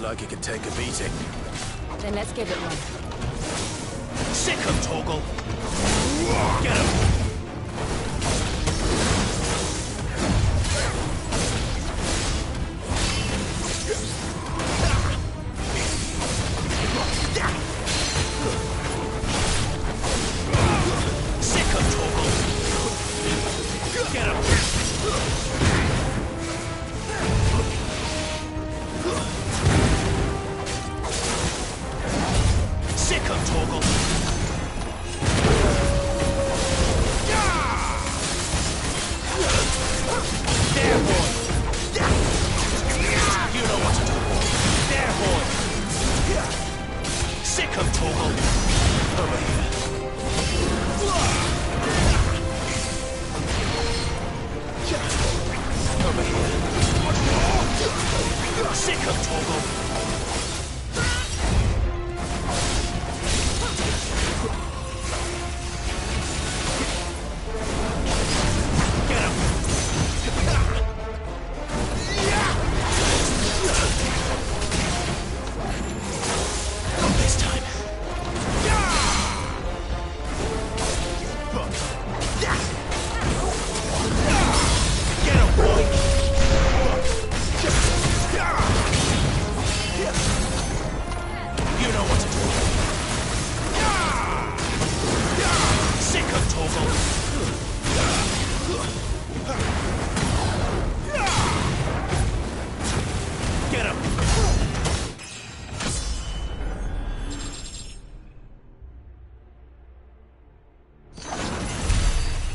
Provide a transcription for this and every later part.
like it can take a beating. Then let's give it one. Sick him, Torgal! Get him!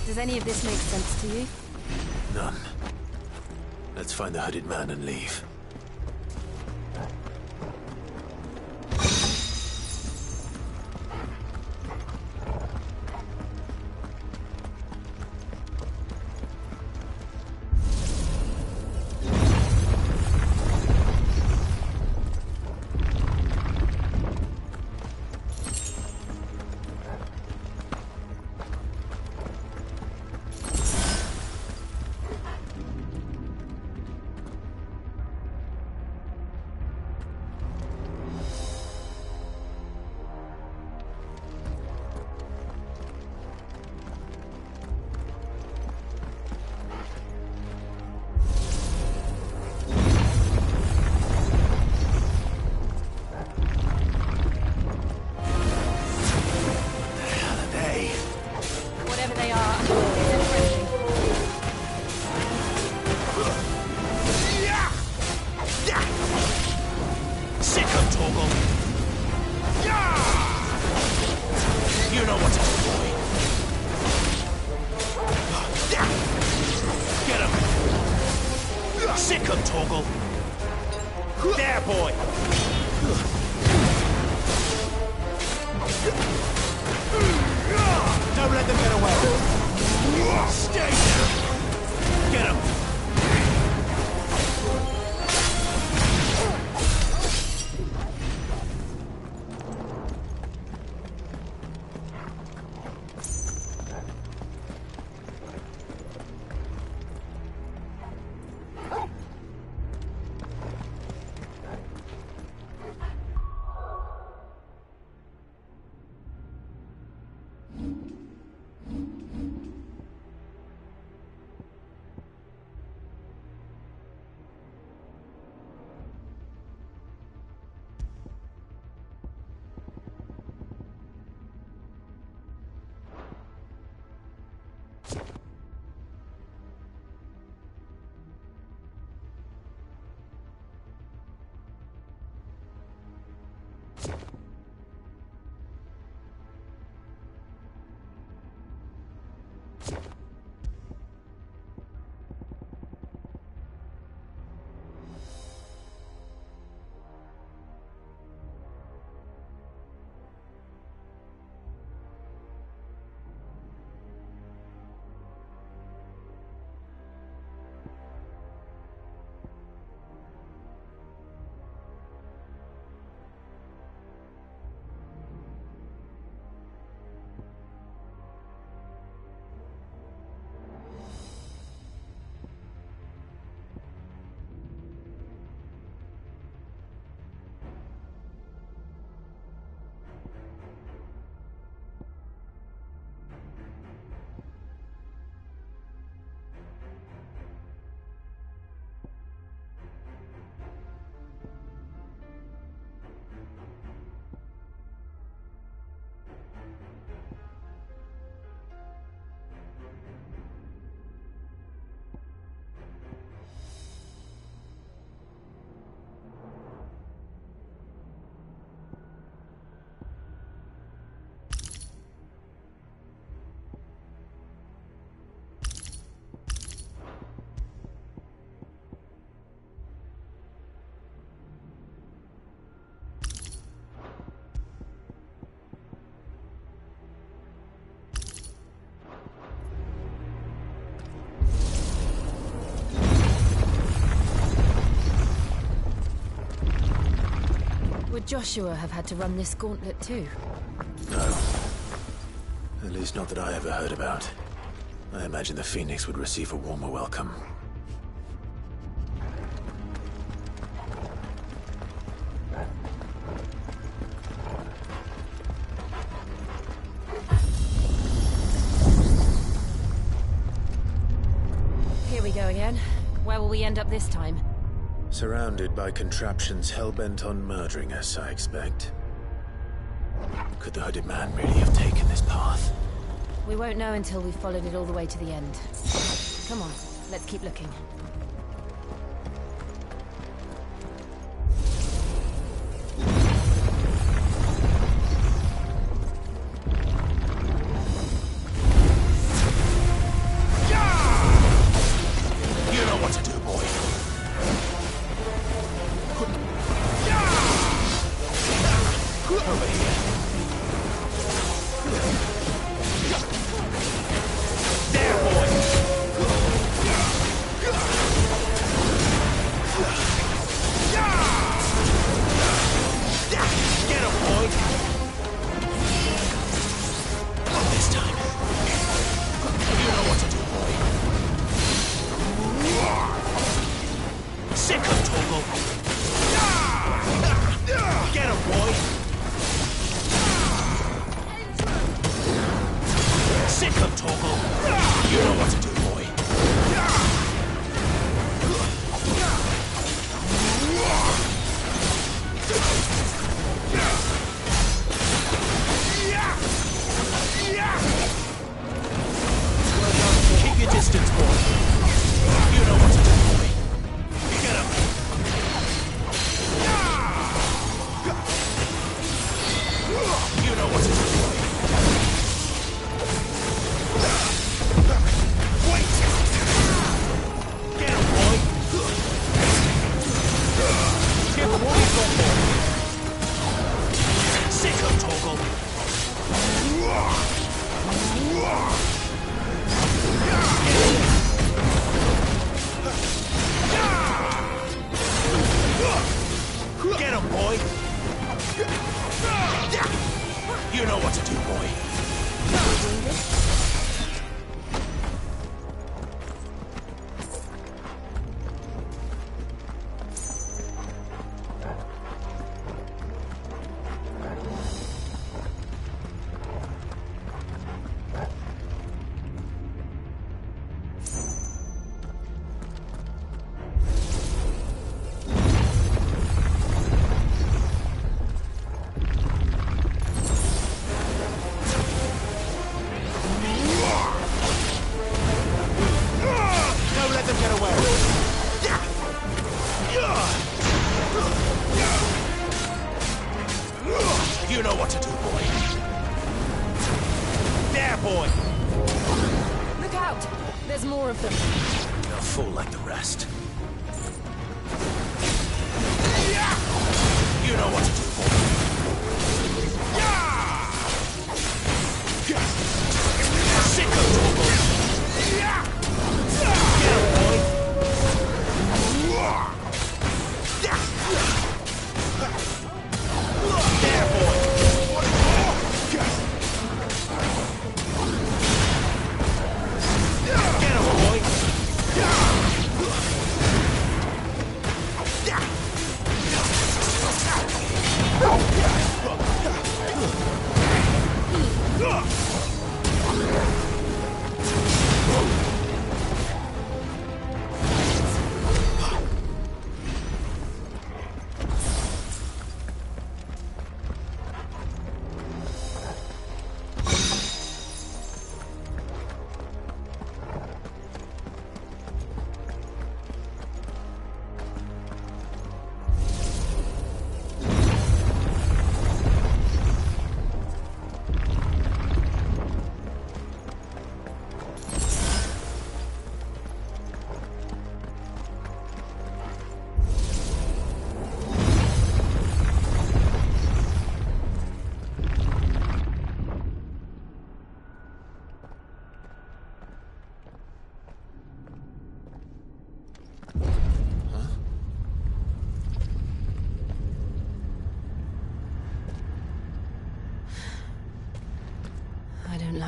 Does any of this make sense to you? None. Let's find the hooded man and leave. Joshua have had to run this gauntlet too? No. At least not that I ever heard about. I imagine the Phoenix would receive a warmer welcome. Here we go again. Where will we end up this time? Surrounded by contraptions hell-bent on murdering us, I expect. Could the hooded man really have taken this path? We won't know until we've followed it all the way to the end. Come on, let's keep looking. You know what to do, boy. Over here. There, boy! Get him, boy! Not this time. You know what to do, boy. Sick of Toggle! Get him, boy! Sick of Toggle! You know what to do, boy. Keep your distance, boy. You know what to do, boy. Get him. You know what to do, boy. Wait! Get him, boy! Get the warriors on board! Sick of Toggle! Get him, boy! You know what to do, boy. You know what to do, boy. There, boy! Look out! There's more of them. They'll fall like the rest. You know what to do, boy. Sick of Toggle! Get him, boy! There, boy! Get him, boy!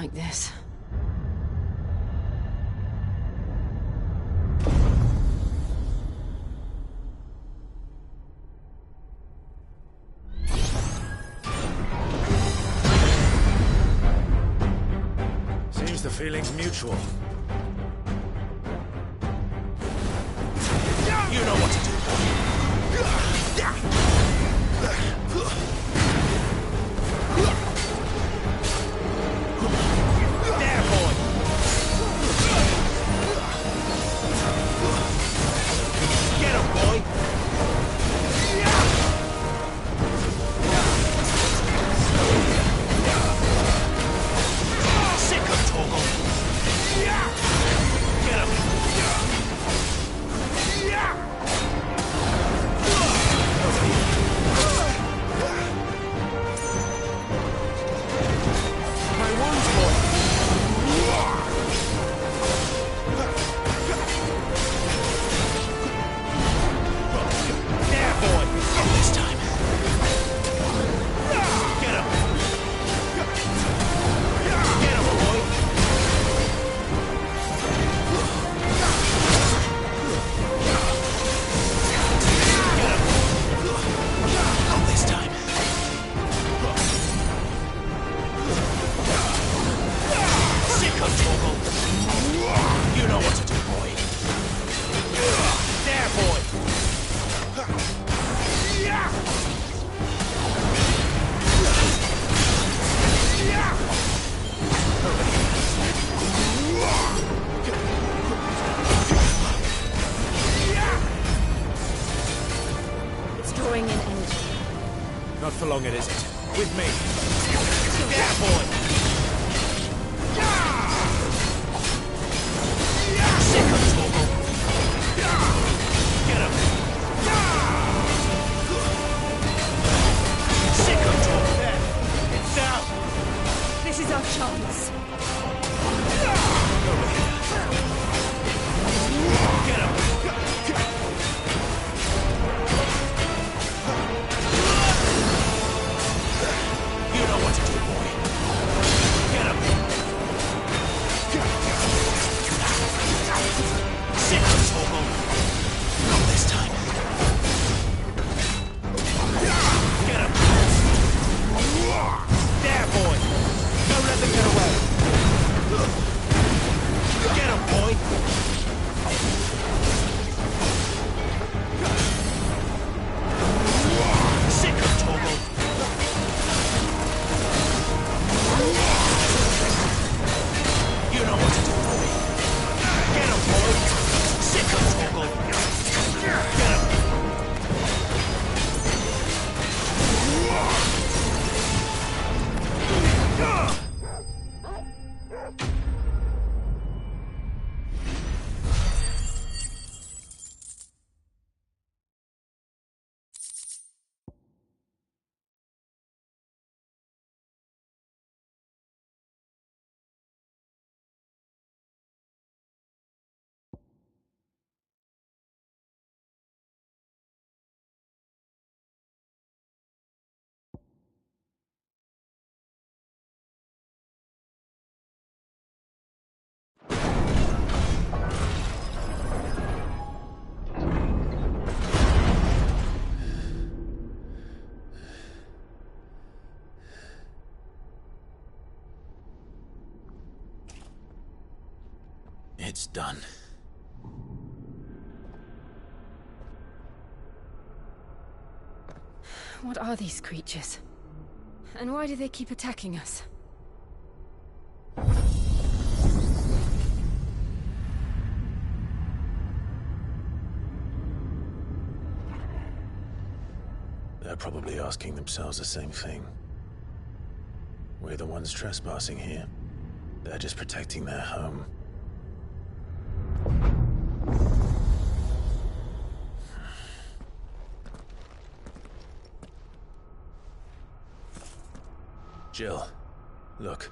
like this. Seems the feeling's mutual. You know what to do. There, boy. Get him, boy. Sick of Toggle. Get him. My wounds, boy. There, boy. Not this time. Get him. Get him, boy. Get him. Not this time. Sick of Toggle. You know what to do, boy. There, boy. It's drawing in energy. Not for long, it isn't. With me. There, boy. Sick of Toggle. Get him. Sick of Toggle. There. It's down. This is our chance. Over here. Get him. You know what to do, boy. Get him. Sick of Toggle. Not this time. Get him. There, boy. Don't let them get away. Get him, boy. Sick of Toggle. You know what to do, boy. Get him, boy. Sick of Toggle. Get him. It's done. What are these creatures? And why do they keep attacking us? They're probably asking themselves the same thing. We're the ones trespassing here. They're just protecting their home. Jill, look.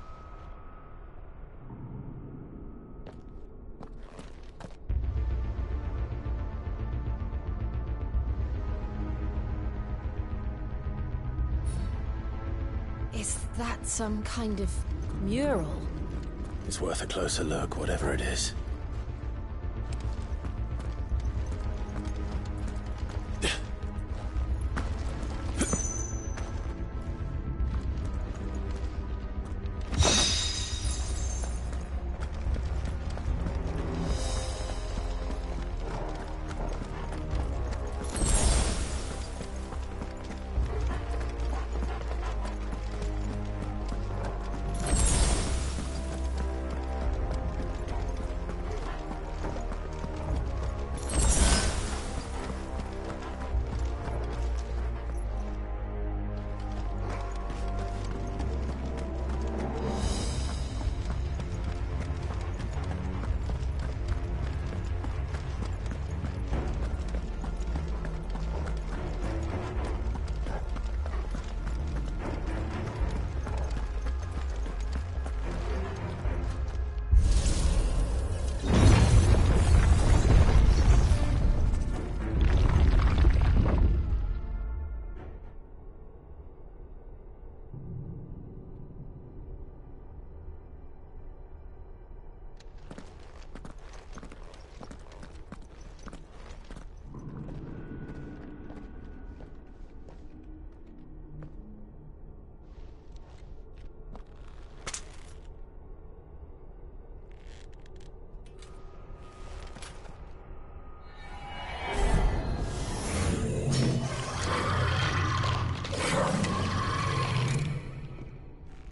Is that some kind of mural? It's worth a closer look, whatever it is.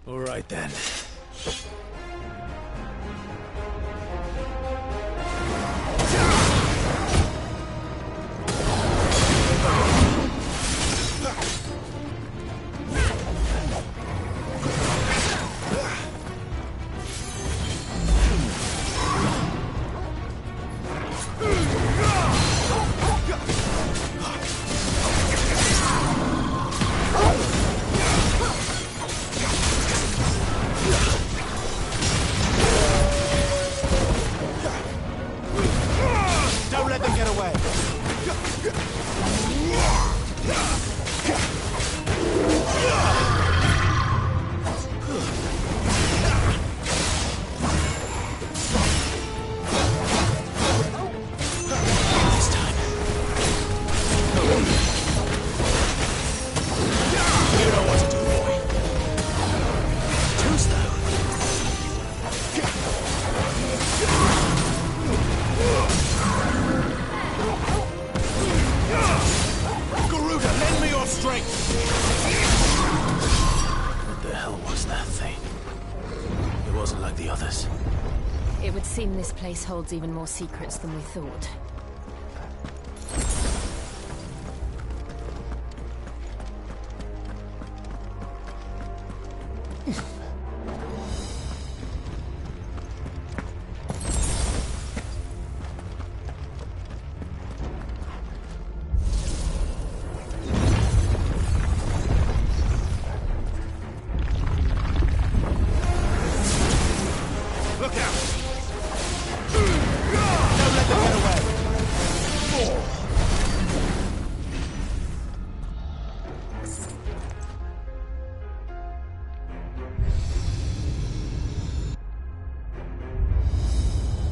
All right then. What the hell was that thing? It wasn't like the others. It would seem this place holds even more secrets than we thought.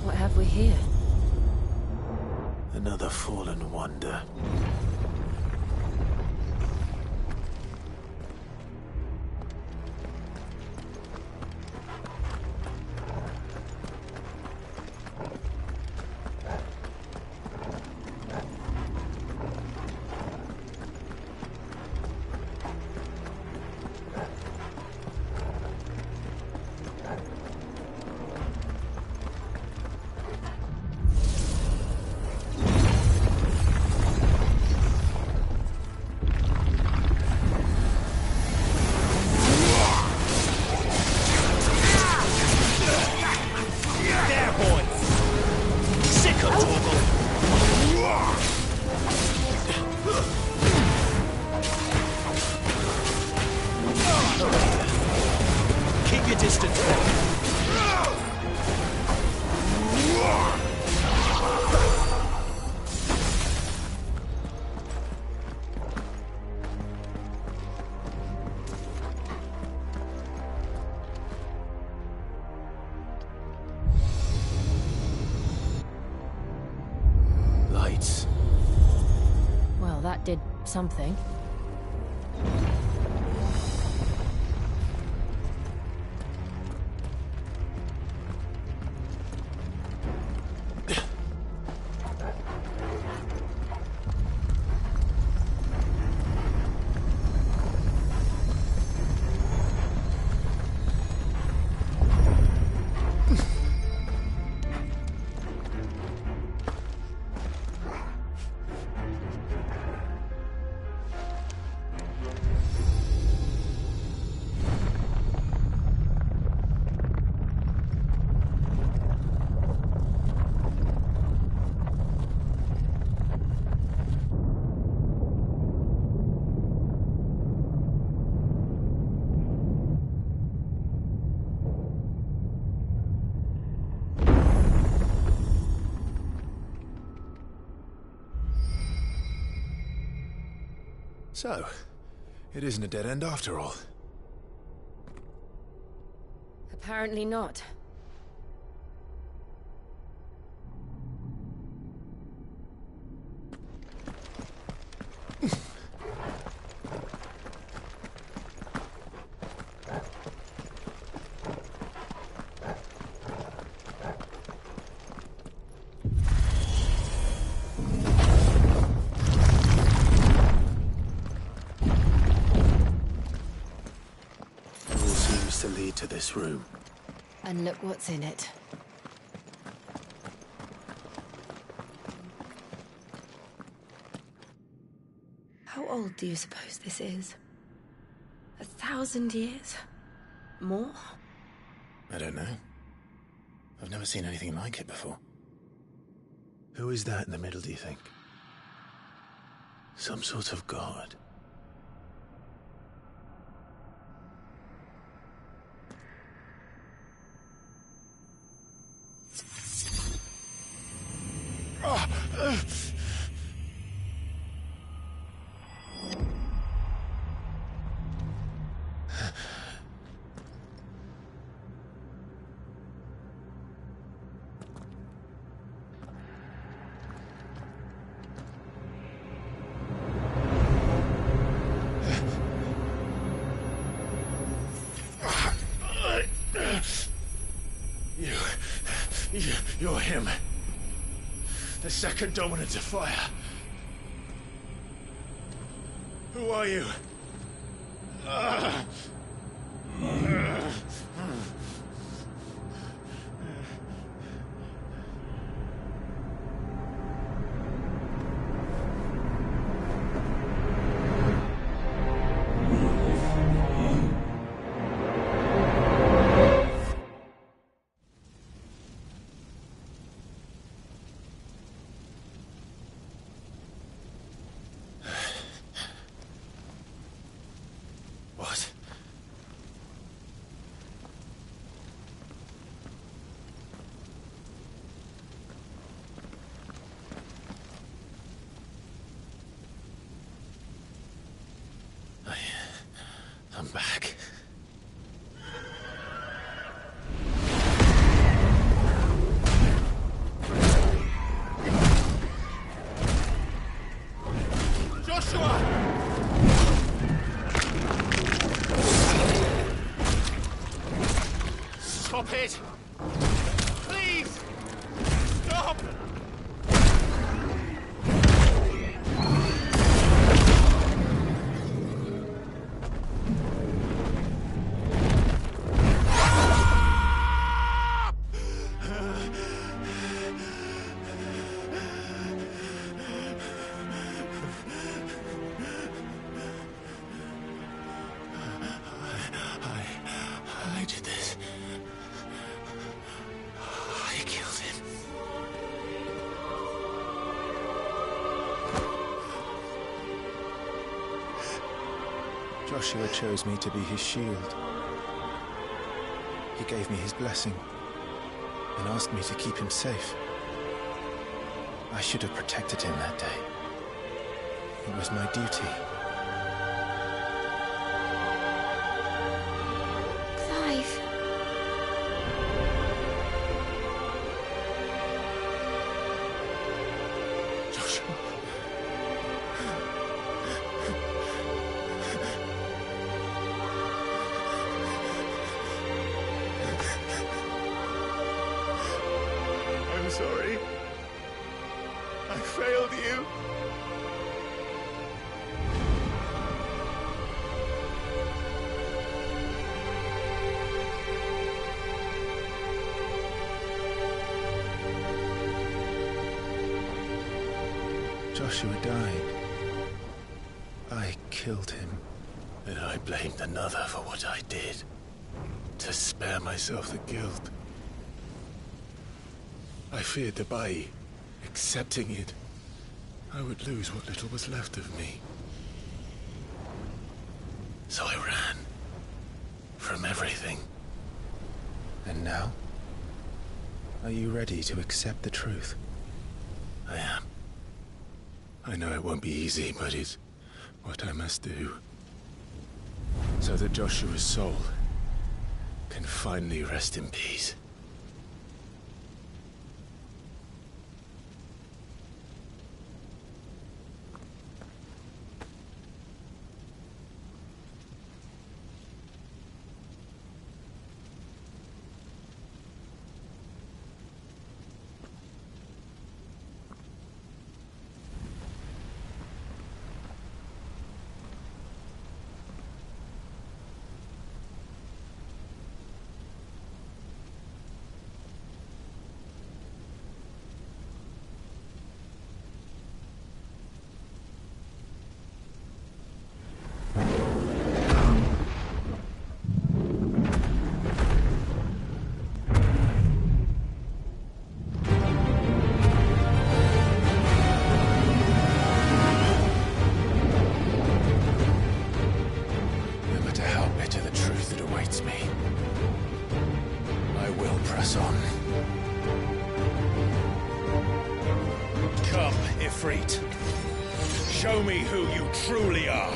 What have we here? Another fallen wonder. Keep your distance there. Something. So, it isn't a dead end after all. Apparently not. To lead to this room. And look what's in it. How old do you suppose this is? 1,000 years? More? I don't know. I've never seen anything like it before. Who is that in the middle, do you think? Some sort of god? You're him. The second dominant of fire. Who are you? What? I'm back. Stop it! Please! Stop! I did this. I killed him. Joshua chose me to be his shield. He gave me his blessing and asked me to keep him safe. I should have protected him that day. It was my duty. Clive. sorry. I failed you. Joshua died. I killed him. And I blamed another for what I did. To spare myself the guilt. I feared that by accepting it, I would lose what little was left of me. So I ran. From everything. And now? Are you ready to accept the truth? I am. I know it won't be easy, but it's what I must do. So that Joshua's soul can finally rest in peace. Show me who you truly are.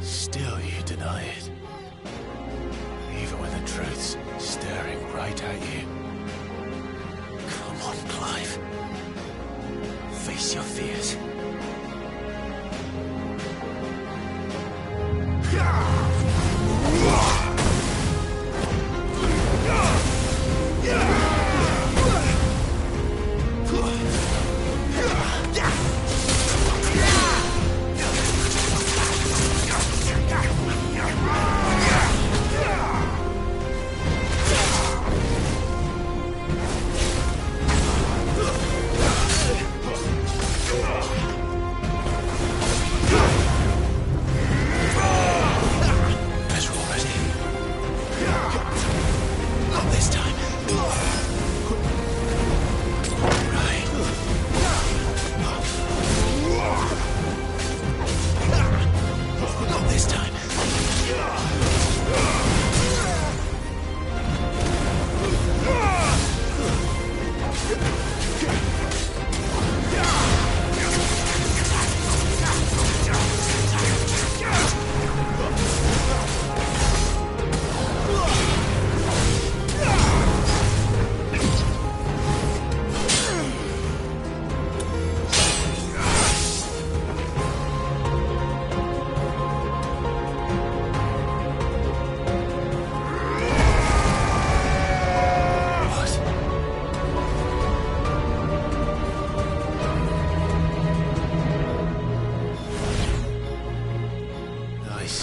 Still you deny it. Even when the truth's staring right at you. Come on, Clive. Face your fears.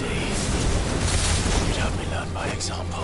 see. You'd have me learn by example.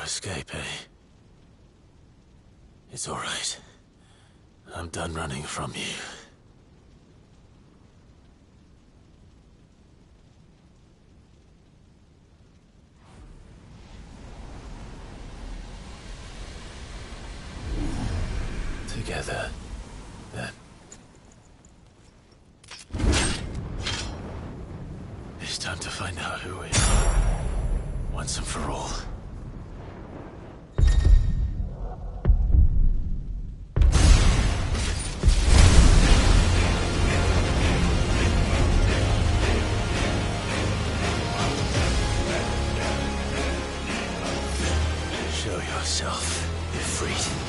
Escape, eh? It's all right. I'm done running from you. Together, then. It's time to find out who we are, once and for all. Yourself, Ifrit.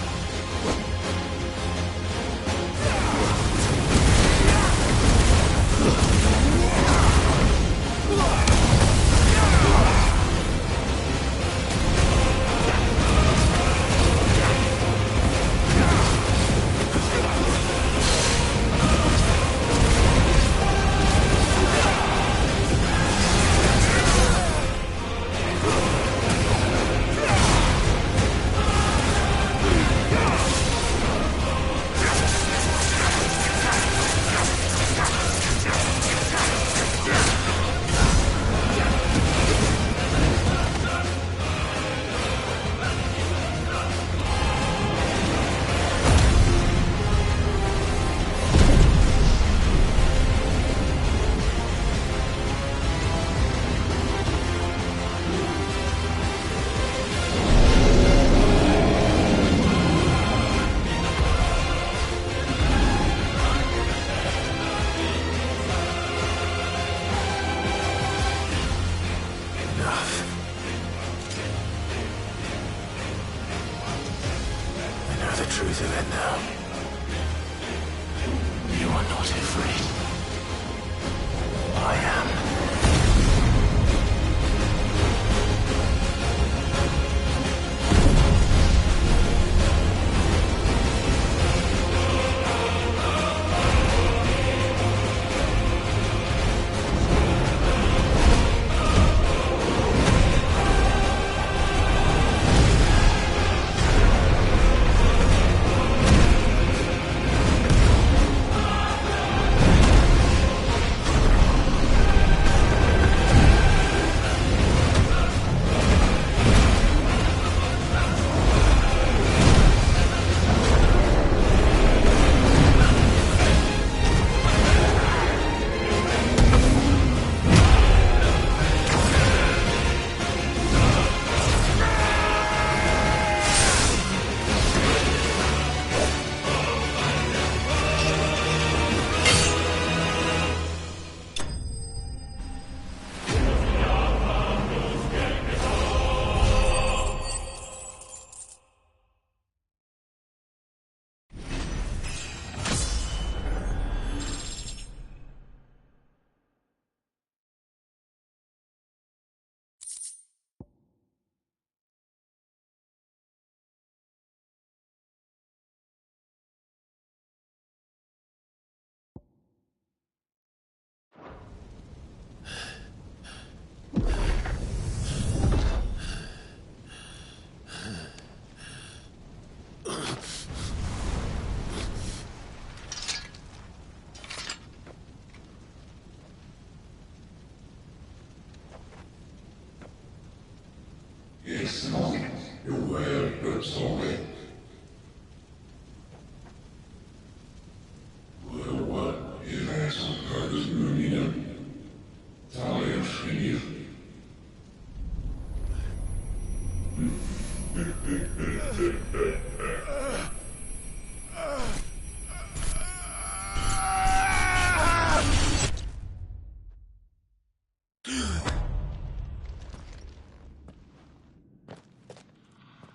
truth of it now. You are not afraid. I am.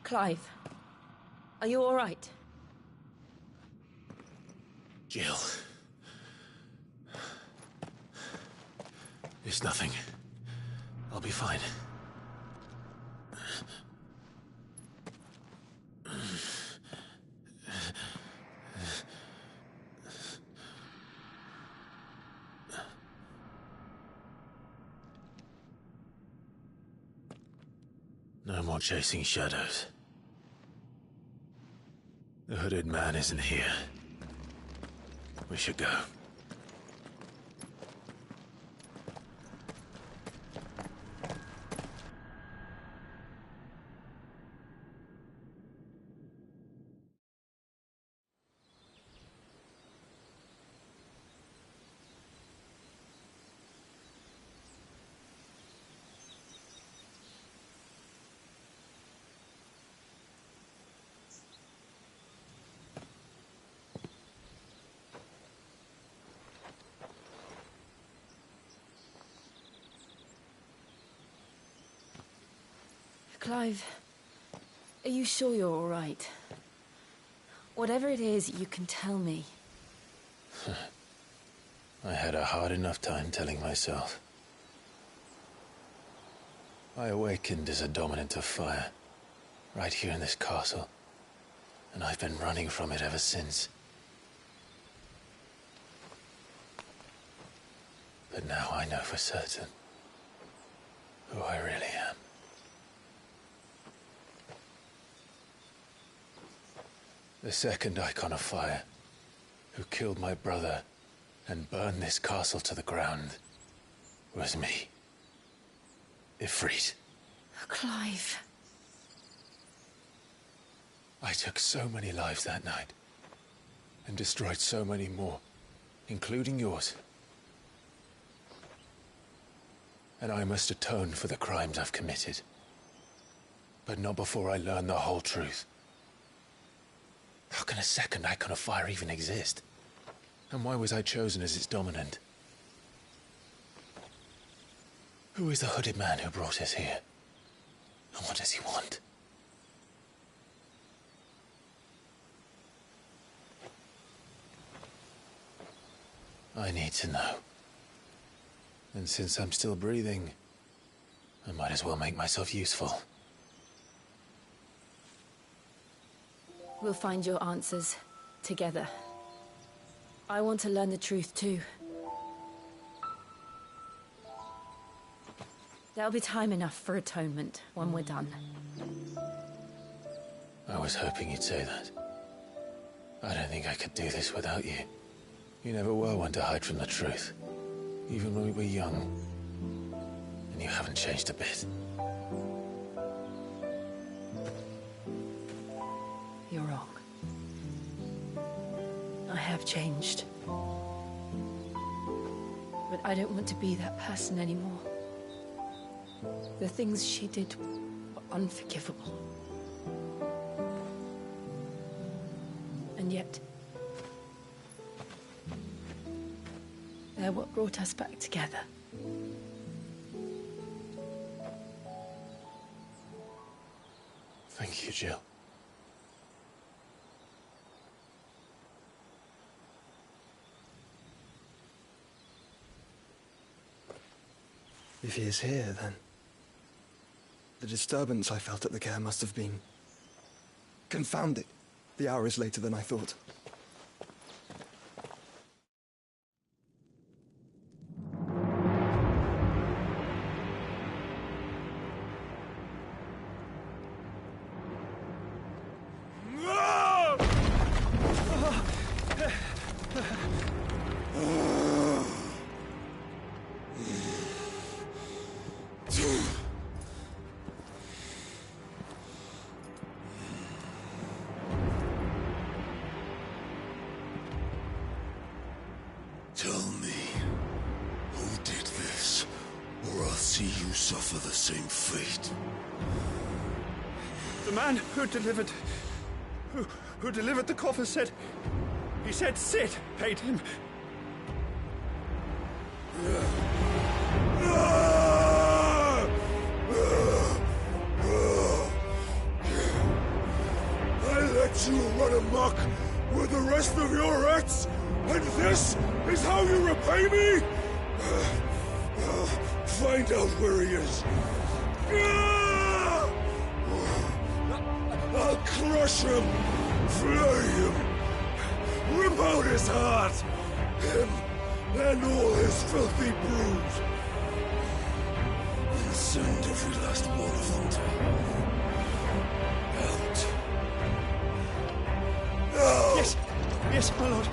Clive, are you all right? Jill. It's nothing. I'll be fine. No more chasing shadows. The hooded man isn't here. We should go. Clive, are you sure you're all right? Whatever it is, you can tell me. I had a hard enough time telling myself. I awakened as a dominant of fire, right here in this castle, and I've been running from it ever since. But now I know for certain who I really am. The second icon of fire, who killed my brother and burned this castle to the ground, was me. Ifrit. Clive. I took so many lives that night, and destroyed so many more, including yours. And I must atone for the crimes I've committed. But not before I learn the whole truth. How can a second icon of fire even exist? And why was I chosen as its dominant? Who is the hooded man who brought us here? And what does he want? I need to know. And since I'm still breathing, I might as well make myself useful. We'll find your answers together. I want to learn the truth too. There'll be time enough for atonement when we're done. I was hoping you'd say that. I don't think I could do this without you. You never were one to hide from the truth, even when we were young. And you haven't changed a bit. You're wrong. I have changed. But I don't want to be that person anymore. The things she did were unforgivable. And yet, they're what brought us back together. Thank you, Jill. If he is here, then the disturbance I felt at the care must have been... Confound it! The hour is later than I thought. suffer the same fate. The man who delivered the coffer said... He said Sid paid him. I let you run amok with the rest of your rats, and this is how you repay me? Find out where he is. I'll crush him, flay him, rip out his heart, him and all his filthy brood, and send every last one of them to out. Now! Yes, yes, my lord.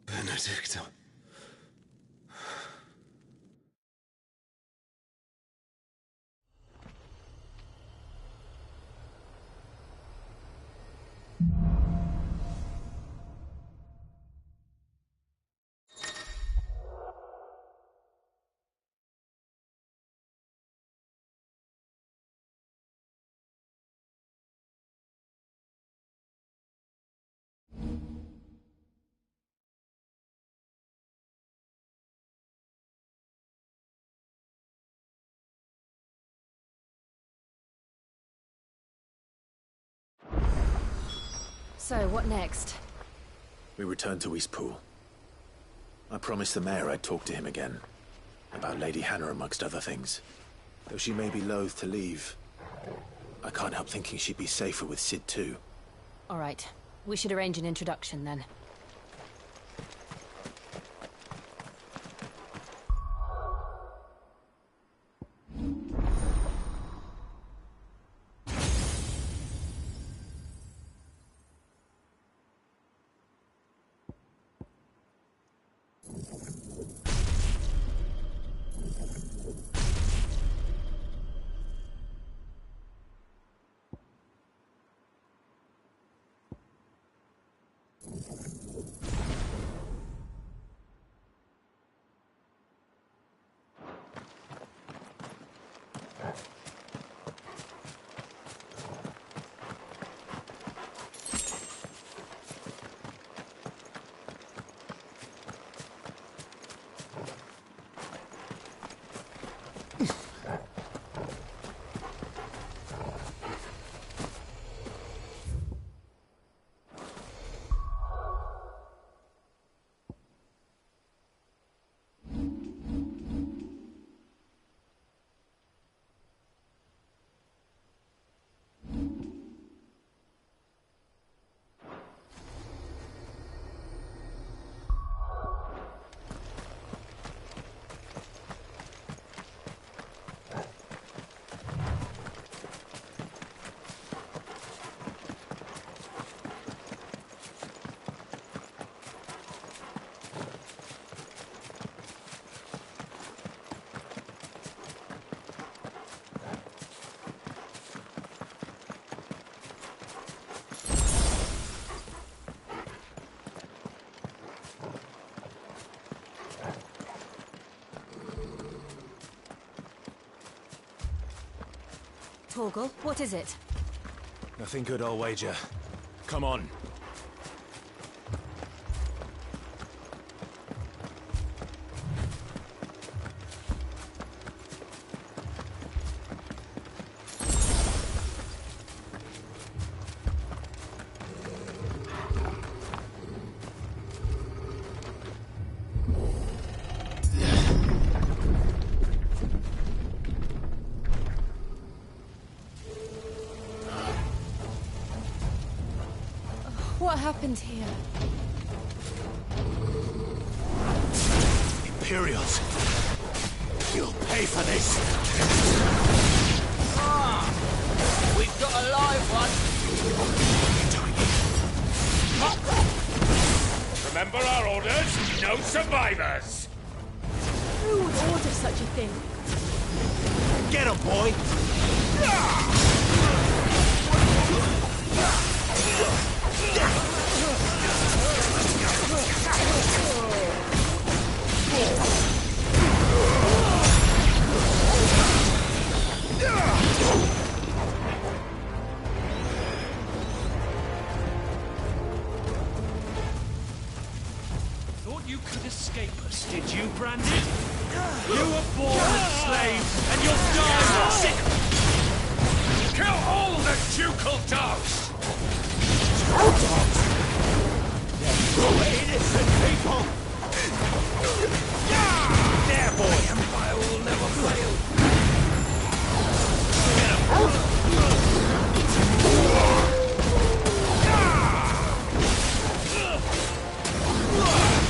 Benedicta. So, what next? We return to Eastpool. I promised the mayor I'd talk to him again. About Lady Hannah, amongst other things. Though she may be loath to leave, I can't help thinking she'd be safer with Sid too. All right. We should arrange an introduction then. Torgal, what is it? Nothing good, I'll wager. Come on. happened here? Imperials. You'll pay for this. We've got a live one. Remember our orders? No survivors! Who would order such a thing? Get him, boy! Thought you could escape us, did you, Brandon? You were born as slaves, and you'll die sick. Kill all the ducal dogs! Innocent people! There, boy! The Empire will never fail! Get him!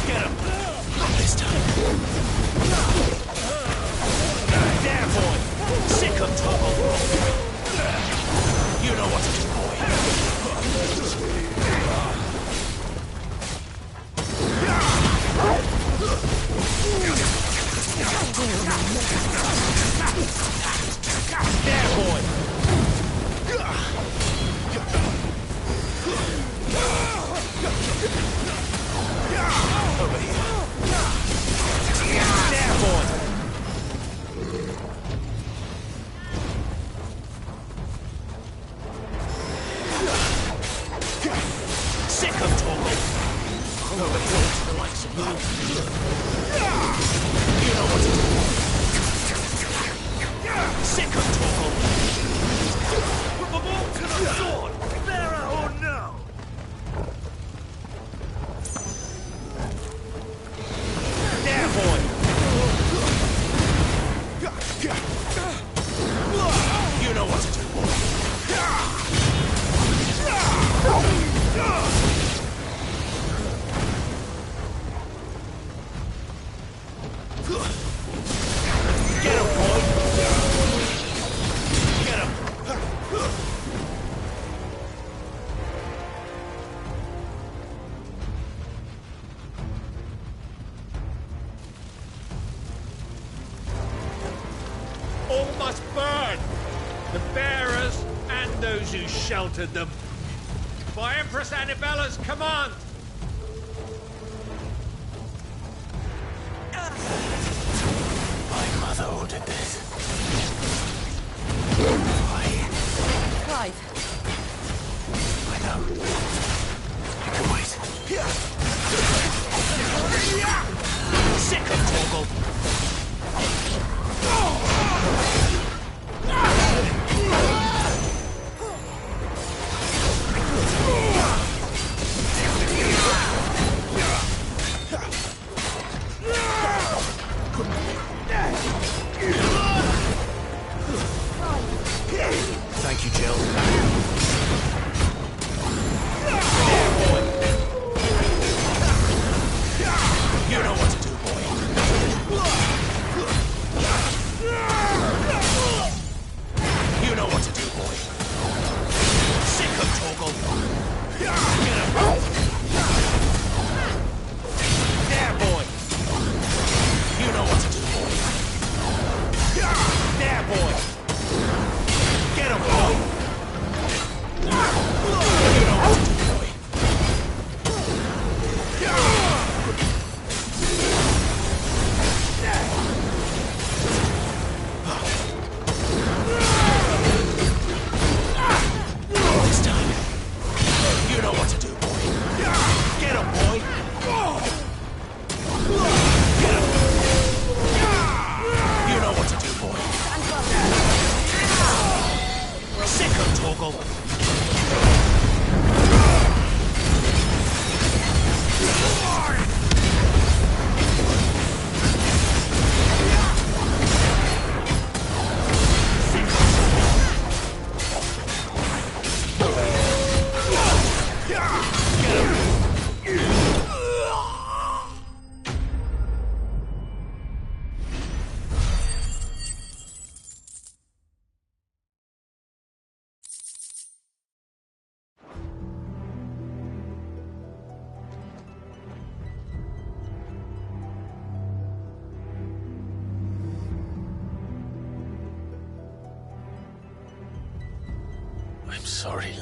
Get him! Not this time! There, boy! Sick of trouble! You know what to do, boy! There, boy! Over here. There, boy! Sick of talking! Over here to the likes of you. You know what to do. Sick of talking! Put them all to the sword! Bearer or no! There, boy! You know what to do, boy. Get him, boy! Get him! All must burn! The bearers and those who sheltered them. By Empress Annibella's command! My mother ordered this. Clive, I know. I can wait. Sick of Torgal! Thank you, Jill.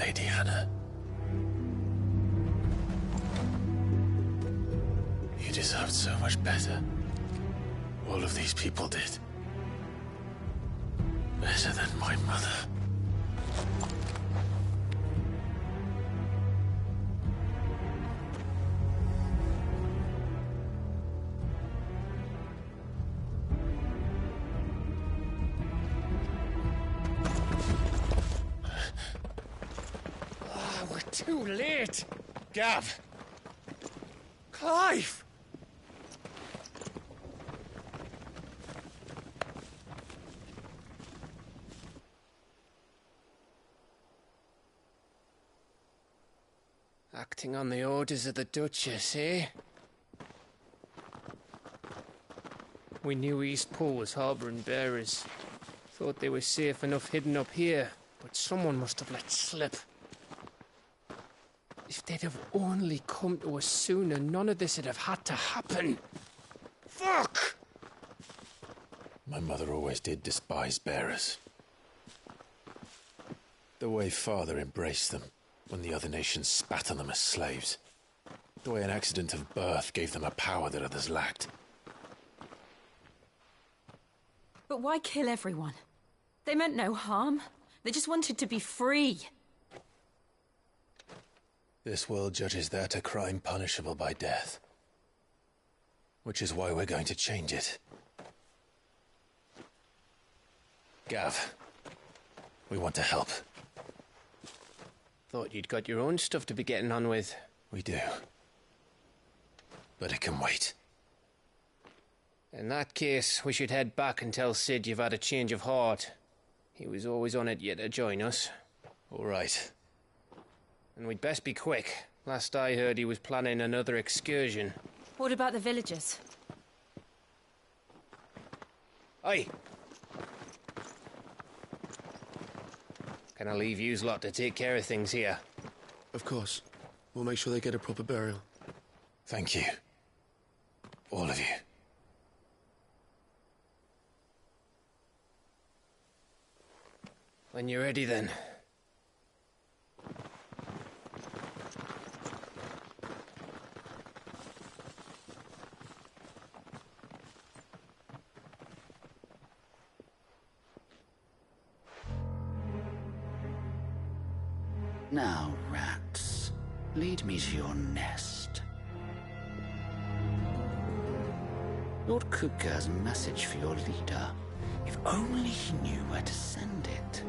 Lady Hannah. You deserved so much better. All of these people did. Better than my mother. We're too late. Gav. Clive. Acting on the orders of the Duchess, eh? We knew Eastpool was harbouring bearers. Thought they were safe enough hidden up here, but someone must have let slip. If they'd have only come to us sooner, none of this would have had to happen. Fuck! My mother always did despise bearers. The way Father embraced them when the other nations spat on them as slaves. The way an accident of birth gave them a power that others lacked. But why kill everyone? They meant no harm. They just wanted to be free. This world judges that a crime punishable by death. Which is why we're going to change it. Gav, we want to help. Thought you'd got your own stuff to be getting on with. We do. But it can wait. In that case, we should head back and tell Sid you've had a change of heart. He was always on it yet to join us. All right. And we'd best be quick. Last I heard, he was planning another excursion. What about the villagers? Aye. Can I leave yous lot to take care of things here? Of course. We'll make sure they get a proper burial. Thank you. All of you. When you're ready, then. Now, rats, lead me to your nest. Lord Kupka's message for your leader. If only he knew where to send it.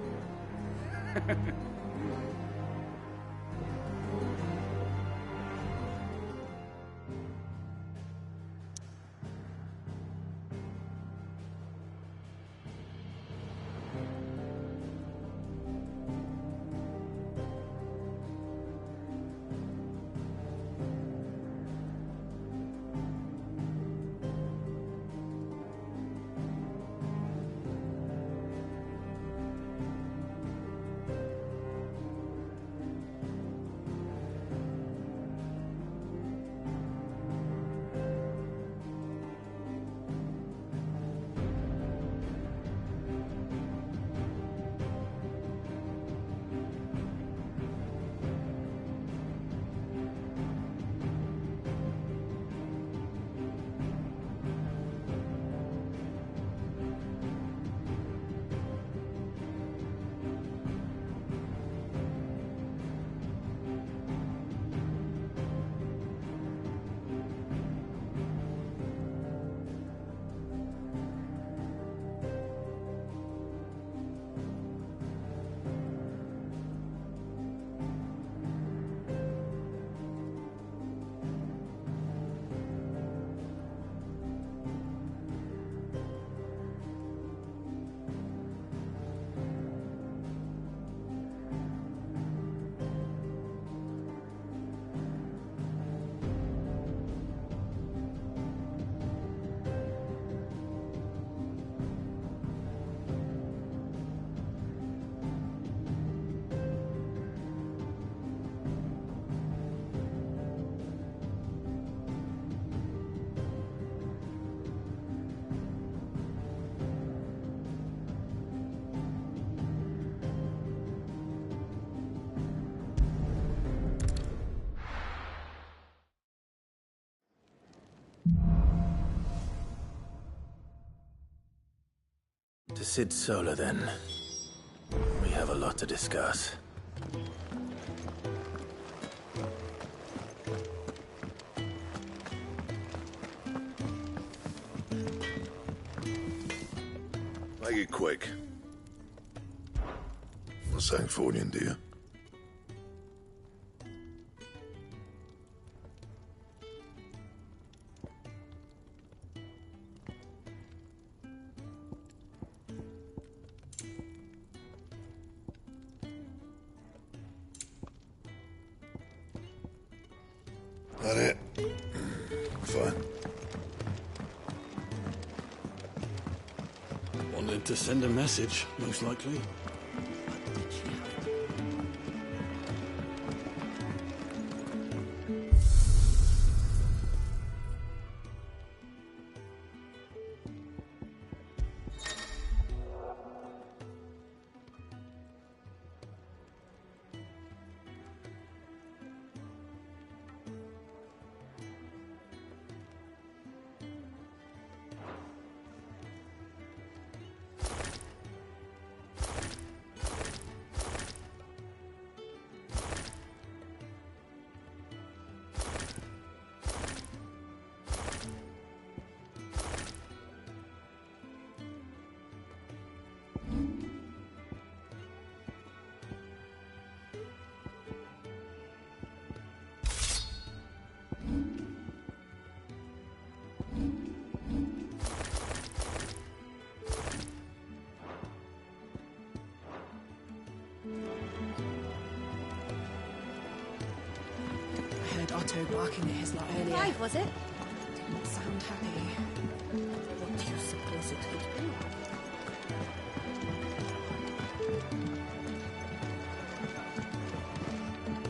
To Sid Solar, then. We have a lot to discuss. Make it quick. Not saying Fornian, do you? That it? Fine. Wanted to send a message, most likely. I heard Otto barking at his lot earlier. Clive, was it? Didn't sound happy. What do you suppose it could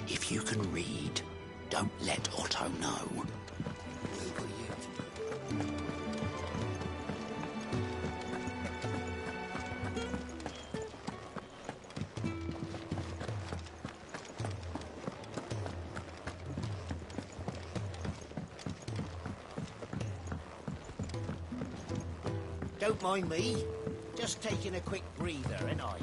be? If you can read, don't let Otto know. Don't mind me. Just taking a quick breather, ain't I?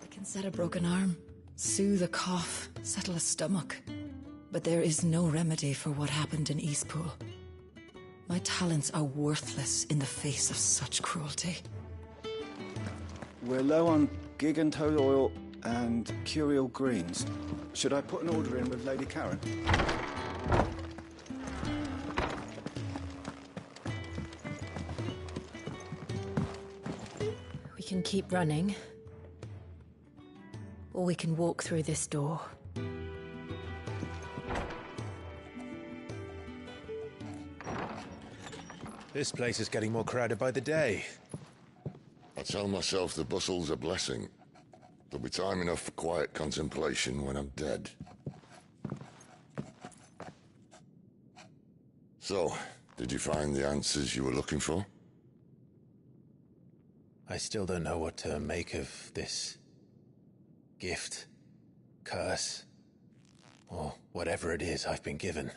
I can set a broken arm, soothe a cough, settle a stomach. But there is no remedy for what happened in Eastpool. My talents are worthless in the face of such cruelty. We're low on gig and toad oil and curial greens. Should I put an order in with Lady Karen? We can keep running, or we can walk through this door. This place is getting more crowded by the day. I tell myself the bustle's a blessing. There'll be time enough for quiet contemplation when I'm dead. So, did you find the answers you were looking for? I still don't know what to make of this gift, curse, or whatever it is I've been given.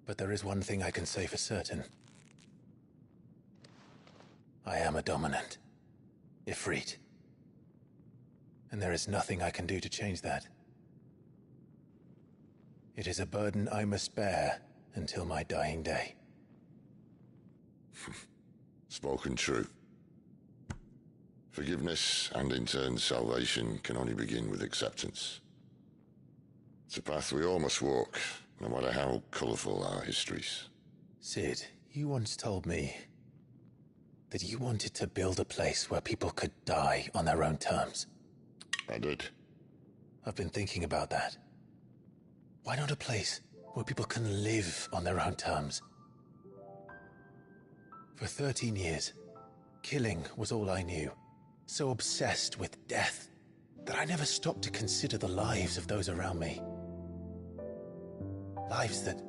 But there is one thing I can say for certain. I am a dominant, Ifrit. And there is nothing I can do to change that. It is a burden I must bear until my dying day. Spoken true. Forgiveness and in turn salvation can only begin with acceptance. It's a path we all must walk, no matter how colourful our histories. Sid, you once told me that you wanted to build a place where people could die on their own terms. I did. I've been thinking about that. Why not a place where people can live on their own terms? For 13 years, killing was all I knew. So obsessed with death that I never stopped to consider the lives of those around me. Lives that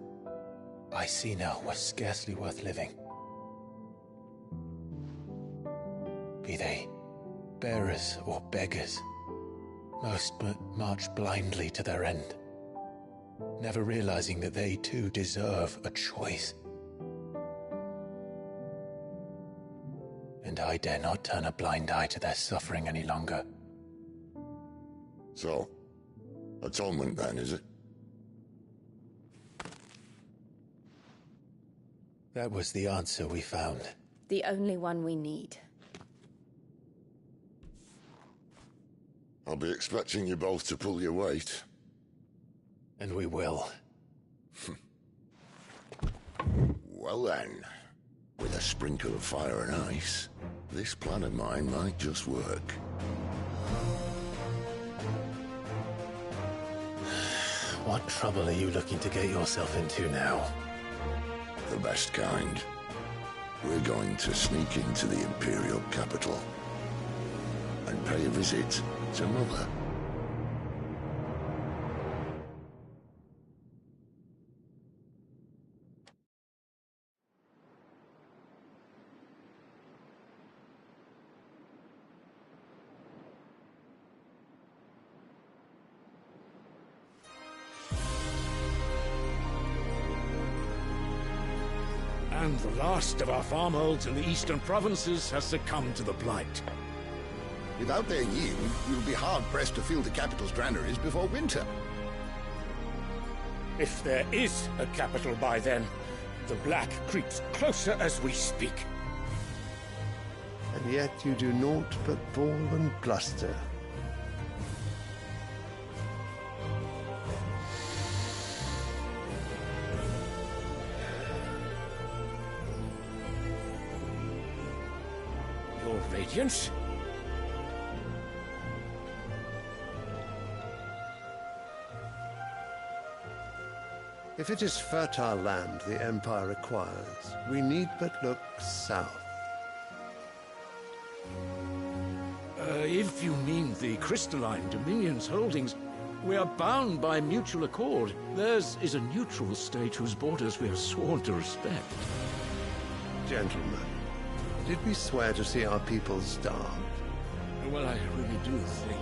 I see now were scarcely worth living. Be they bearers or beggars. Most march blindly to their end, never realizing that they too deserve a choice. And I dare not turn a blind eye to their suffering any longer. So, atonement then, is it? That was the answer we found. The only one we need. I'll be expecting you both to pull your weight. And we will. Well then, with a sprinkle of fire and ice, this plan of mine might just work. What trouble are you looking to get yourself into now? The best kind. We're going to sneak into the Imperial capital and pay a visit to Mother. And the last of our farmholds in the eastern provinces has succumbed to the blight. Without their yield, you'll be hard-pressed to fill the capital's granaries before winter. If there is a capital by then, the black creeps closer as we speak. And yet you do naught but bawl and bluster. Your Radiance? If it is fertile land the Empire requires, we need but look south. If you mean the crystalline Dominion's holdings, we are bound by mutual accord. Theirs is a neutral state whose borders we have sworn to respect. Gentlemen, did we swear to see our people starve? Well, I really do think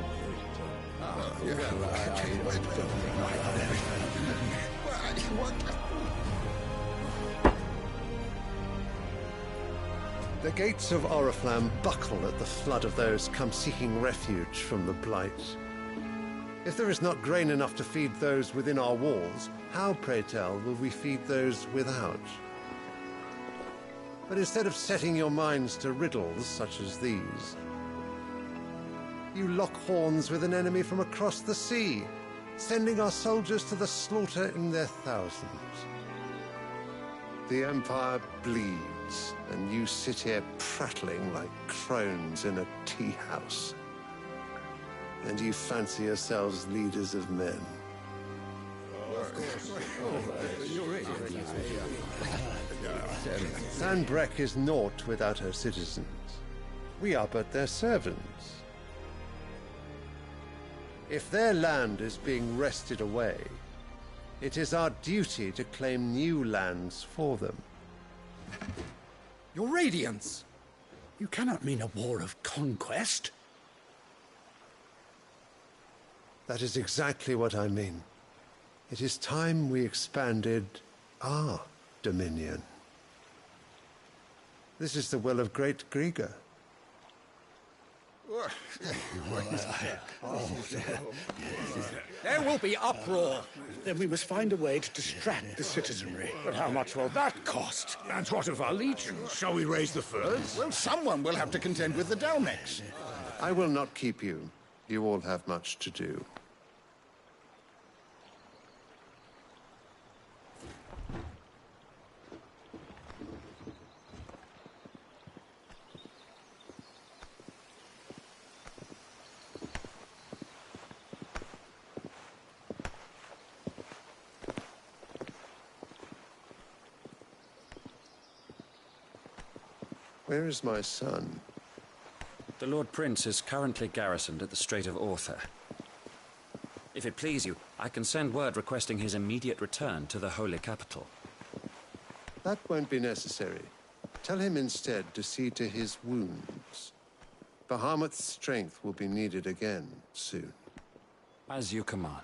The gates of Oriflamme buckle at the flood of those come seeking refuge from the Blight. If there is not grain enough to feed those within our walls, how, pray tell, will we feed those without? But instead of setting your minds to riddles such as these, you lock horns with an enemy from across the sea, sending our soldiers to the slaughter in their thousands. The Empire bleeds, and you sit here prattling like crones in a tea house. And you fancy yourselves leaders of men. Sanbreque is naught without her citizens. We are but their servants. If their land is being wrested away, it is our duty to claim new lands for them. Your Radiance! You cannot mean a war of conquest. That is exactly what I mean. It is time we expanded our dominion. This is the will of great Grieger. There will be uproar. Then we must find a way to distract the citizenry. But how much will that cost? And what of our legions? Shall we raise the furs? Well, someone will have to contend with the Dalmex. I will not keep you. You all have much to do. Where is my son? The Lord Prince is currently garrisoned at the Strait of Author. If it please you, I can send word requesting his immediate return to the Holy Capital. That won't be necessary. Tell him instead to see to his wounds. Bahamut's strength will be needed again soon. As you command.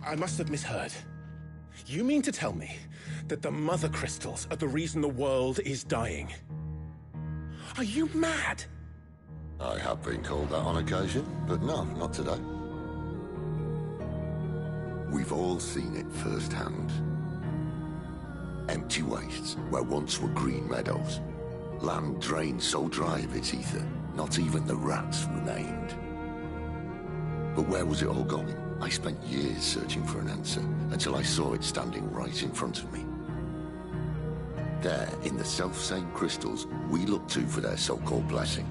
I must have misheard. You mean to tell me that the mother crystals are the reason the world is dying? Are you mad? I have been called that on occasion, but no, not today. We've all seen it firsthand. Empty wastes where once were green meadows. Land drained so dry of its ether, not even the rats remained. But where was it all going? I spent years searching for an answer, until I saw it standing right in front of me. There, in the self-same crystals we look to for their so-called blessing.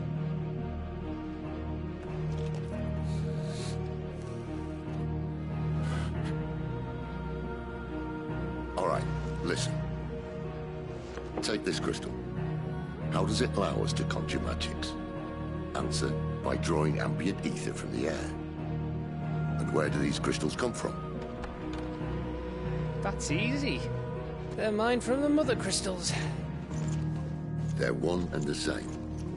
All right, listen. Take this crystal. How does it allow us to conjure magics? Answer, by drawing ambient ether from the air. And where do these crystals come from? That's easy. They're mined from the mother crystals. They're one and the same.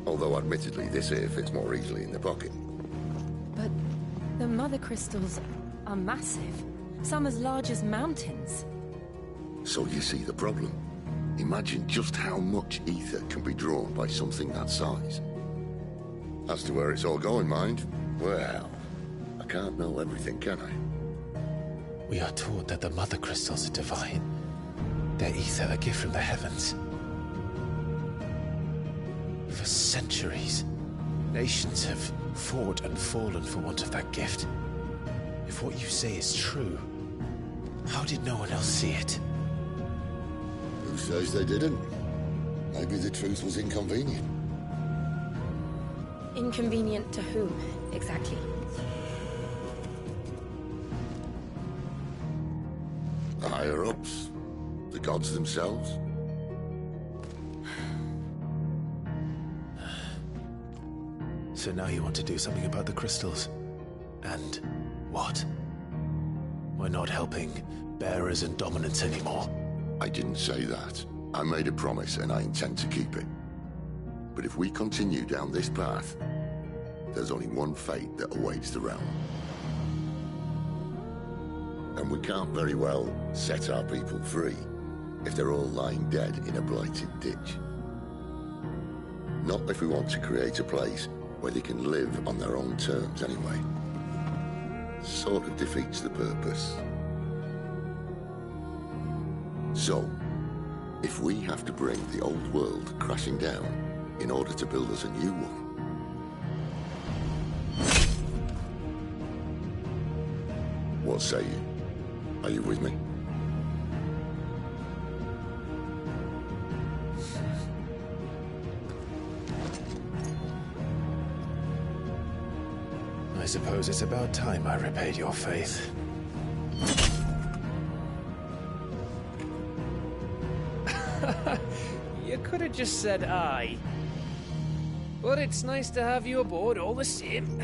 Although admittedly this here fits more easily in the pocket. But the mother crystals are massive. Some as large as mountains. So you see the problem. Imagine just how much ether can be drawn by something that size. As to where it's all going, mind, well, I can't know everything, can I? We are taught that the mother crystals are divine. Their ether a gift from the heavens. For centuries, nations have fought and fallen for want of that gift. If what you say is true, how did no one else see it? Who says they didn't? Maybe the truth was inconvenient. Inconvenient to whom, exactly? The higher-ups? The gods themselves? So now you want to do something about the crystals? And what? We're not helping bearers and dominants anymore. I didn't say that. I made a promise and I intend to keep it. But if we continue down this path, there's only one fate that awaits the realm. And we can't very well set our people free if they're all lying dead in a blighted ditch. Not if we want to create a place where they can live on their own terms anyway. Sort of defeats the purpose. So, if we have to bring the old world crashing down in order to build us a new one, what say you? Are you with me? I suppose it's about time I repaid your faith. You could have just said aye. But it's nice to have you aboard all the same.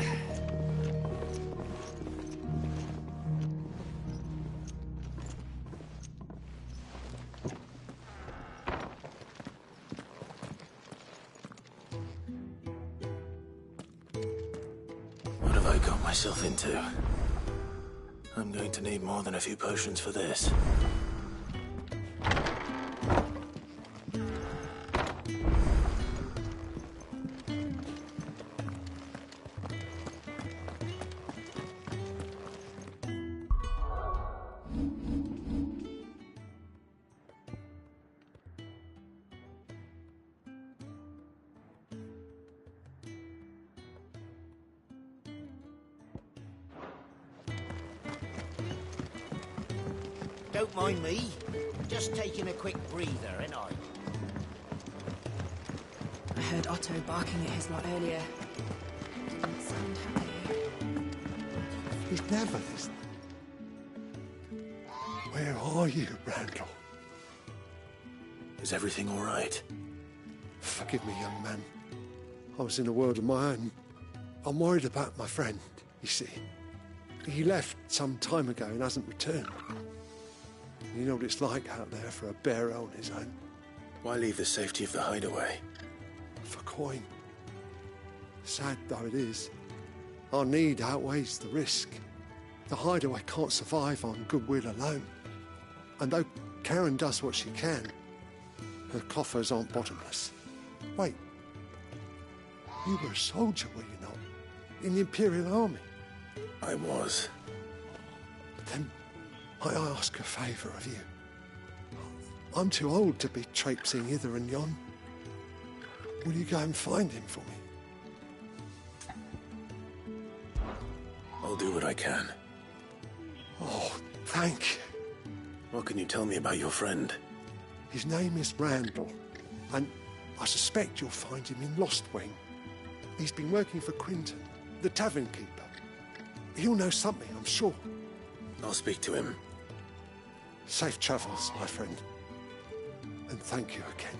What have I got myself into? I'm going to need more than a few potions for this. Don't mind me. Just taking a quick breather, ain't I? I heard Otto barking at his lot earlier. Didn't sound happy. He's never this. Where are you, Randall? Is everything all right? Forgive me, young man. I was in a world of my own. I'm worried about my friend, you see. He left some time ago and hasn't returned. You know what it's like out there for a bearer on his own. Why leave the safety of the hideaway? For coin. Sad though it is, our need outweighs the risk. The hideaway can't survive on goodwill alone. And though Karen does what she can, her coffers aren't bottomless. Wait. You were a soldier, were you not? In the Imperial Army? I was. Then might I ask a favour of you? I'm too old to be traipsing hither and yon. Will you go and find him for me? I'll do what I can. Oh, thank you. What can you tell me about your friend? His name is Randall, and I suspect you'll find him in Lost Wing. He's been working for Quinton, the tavern keeper. He'll know something, I'm sure. I'll speak to him. Safe travels, my friend. And thank you again.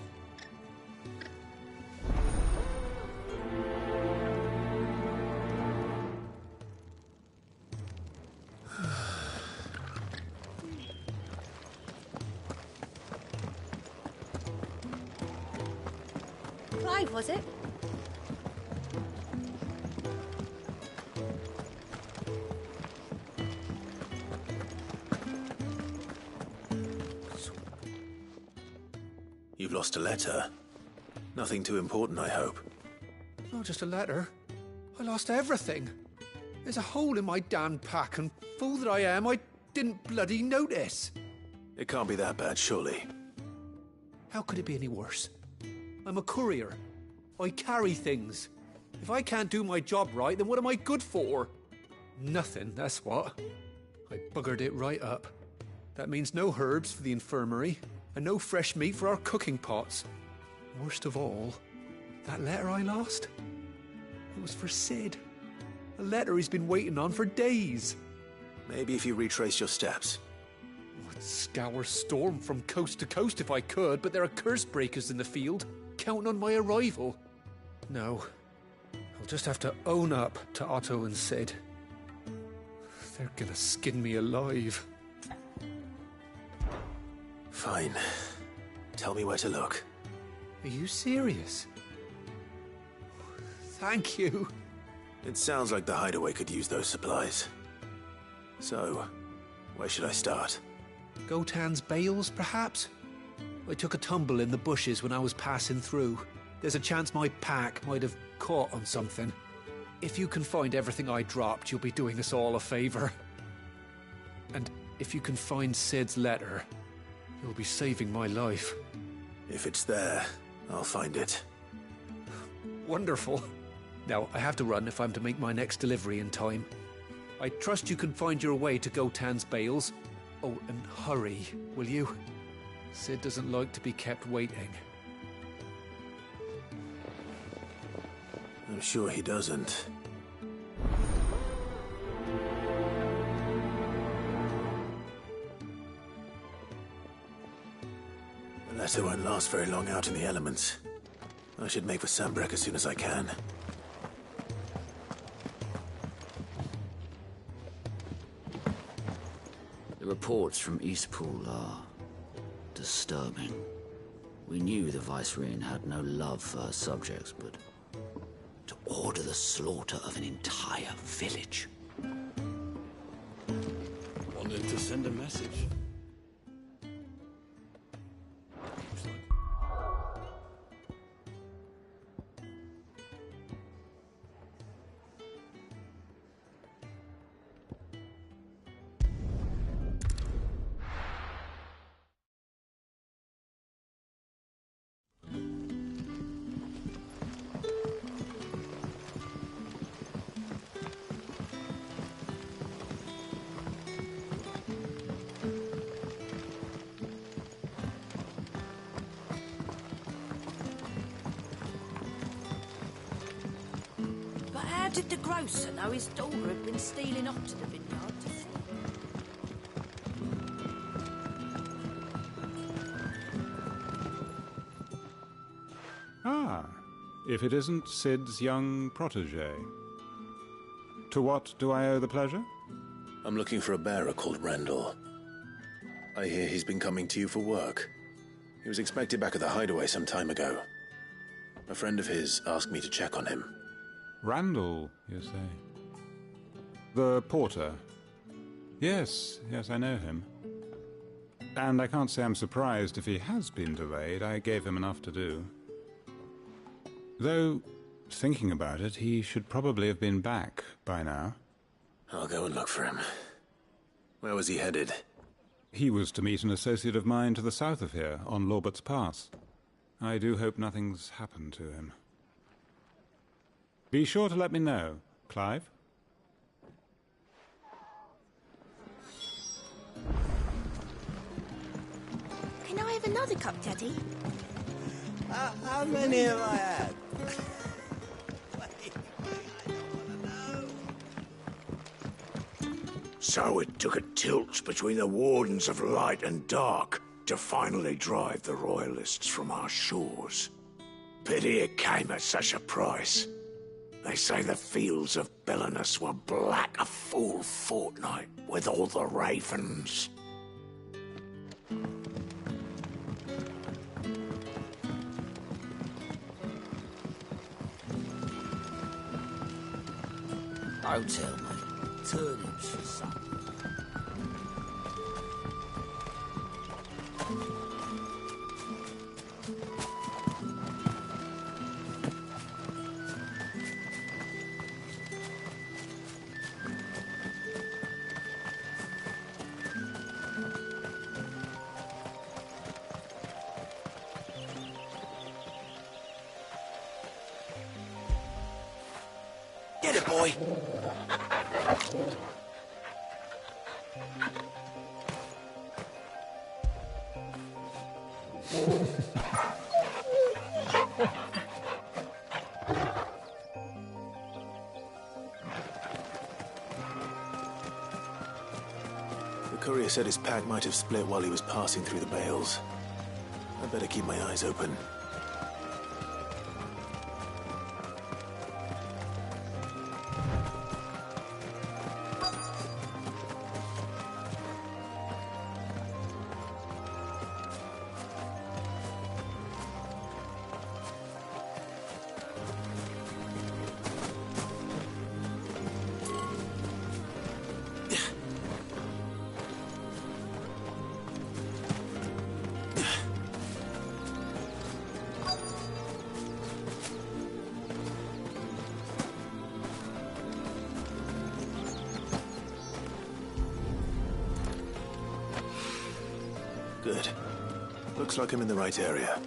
Clive, was it? You've lost a letter. Nothing too important, I hope. Not just a letter. I lost everything. There's a hole in my damn pack, and fool that I am, I didn't bloody notice. It can't be that bad, surely. How could it be any worse? I'm a courier. I carry things. If I can't do my job right, then what am I good for? Nothing, that's what. I buggered it right up. That means no herbs for the infirmary, and no fresh meat for our cooking pots. Worst of all, that letter I lost, it was for Sid. A letter he's been waiting on for days. Maybe if you retrace your steps. I'd scour Storm from coast to coast if I could, but there are curse breakers in the field, counting on my arrival. No, I'll just have to own up to Otto and Sid. They're gonna skin me alive. Fine. Tell me where to look. Are you serious? Thank you. It sounds like the hideaway could use those supplies. So, where should I start? Gotan's bales, perhaps? I took a tumble in the bushes when I was passing through. There's a chance my pack might have caught on something. If you can find everything I dropped, you'll be doing us all a favor. And if you can find Sid's letter, you'll be saving my life. If it's there, I'll find it. Wonderful. Now, I have to run if I'm to make my next delivery in time. I trust you can find your way to Gotan's bales. Oh, and hurry, will you? Sid doesn't like to be kept waiting. I'm sure he doesn't. The letter won't last very long out in the elements. I should make for Sandbreck as soon as I can. The reports from Eastpool are disturbing. We knew the Vicereine had no love for her subjects, but to order the slaughter of an entire village. Wanted to send a message. How did the grocer know his daughter had been stealing off to the vineyard to see? Ah, if it isn't Sid's young protégé. To what do I owe the pleasure? I'm looking for a bearer called Randall. I hear he's been coming to you for work. He was expected back at the hideaway some time ago. A friend of his asked me to check on him. Randall, you say? The porter? Yes, I know him. And I can't say I'm surprised if he has been delayed. I gave him enough to do. Though, thinking about it, he should probably have been back by now. I'll go and look for him. Where was he headed? He was to meet an associate of mine to the south of here, on Lorbert's Pass. I do hope nothing's happened to him. Be sure to let me know, Clive. Can I have another cup, Daddy? How many have I had? So it took a tilt between the Wardens of Light and Dark to finally drive the Royalists from our shores. Pity it came at such a price. They say the fields of Belenus were black a full fortnight with all the ravens. Hotel, mate. Turnips for supper. Get it, boy! The courier said his pack might have split while he was passing through the bales. I'd better keep my eyes open. Good. Looks like I'm in the right area.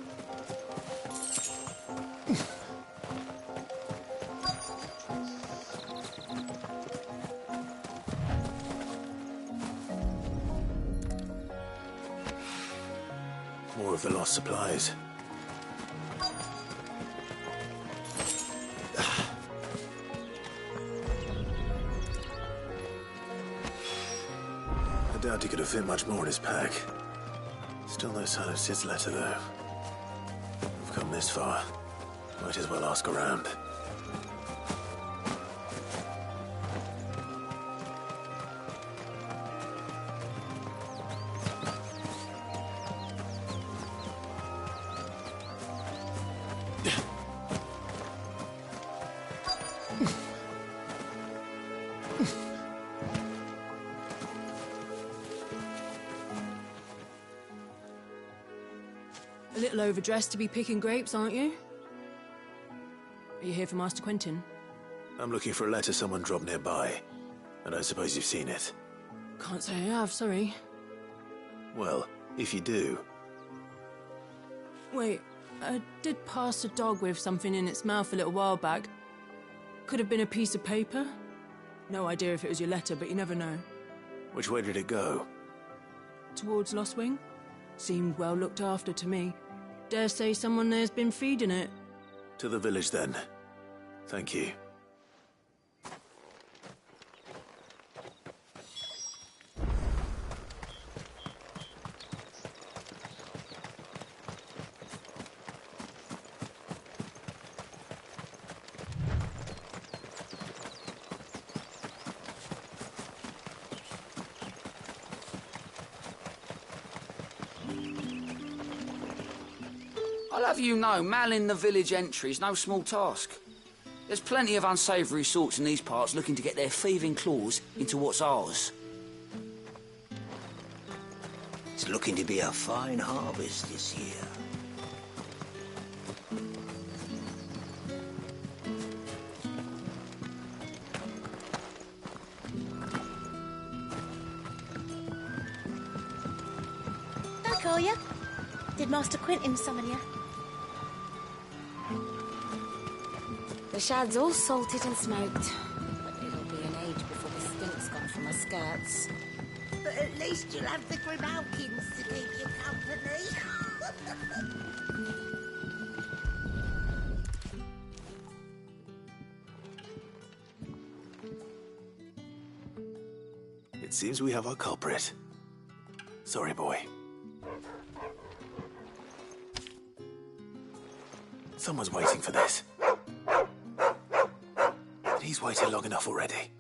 More of the lost supplies. I doubt he could have fit much more in his pack. Still no sign of Sid's letter, though. We've come this far. Might as well ask around. A little overdressed to be picking grapes, aren't you? Are you here for Master Quentin? I'm looking for a letter someone dropped nearby, and I suppose you've seen it. Can't say I have, sorry. Well, if you do... Wait, I did pass a dog with something in its mouth a little while back. Could have been a piece of paper. No idea if it was your letter, but you never know. Which way did it go? Towards Lost Wing? Seemed well looked after to me. Dare say someone there's been feeding it. To the village, then. Thank you. I'll have you know, manning the village entry is no small task. There's plenty of unsavoury sorts in these parts looking to get their thieving claws into what's ours. It's looking to be a fine harvest this year. Don't call you. Did Master Quentin summon you? The shad's all salted and smoked. But it'll be an age before the stink's gone from my skirts. But at least you'll have the Grimalkins to keep you company. It seems we have our culprit. Sorry, boy. Someone's waiting for this. And he's waited long enough already.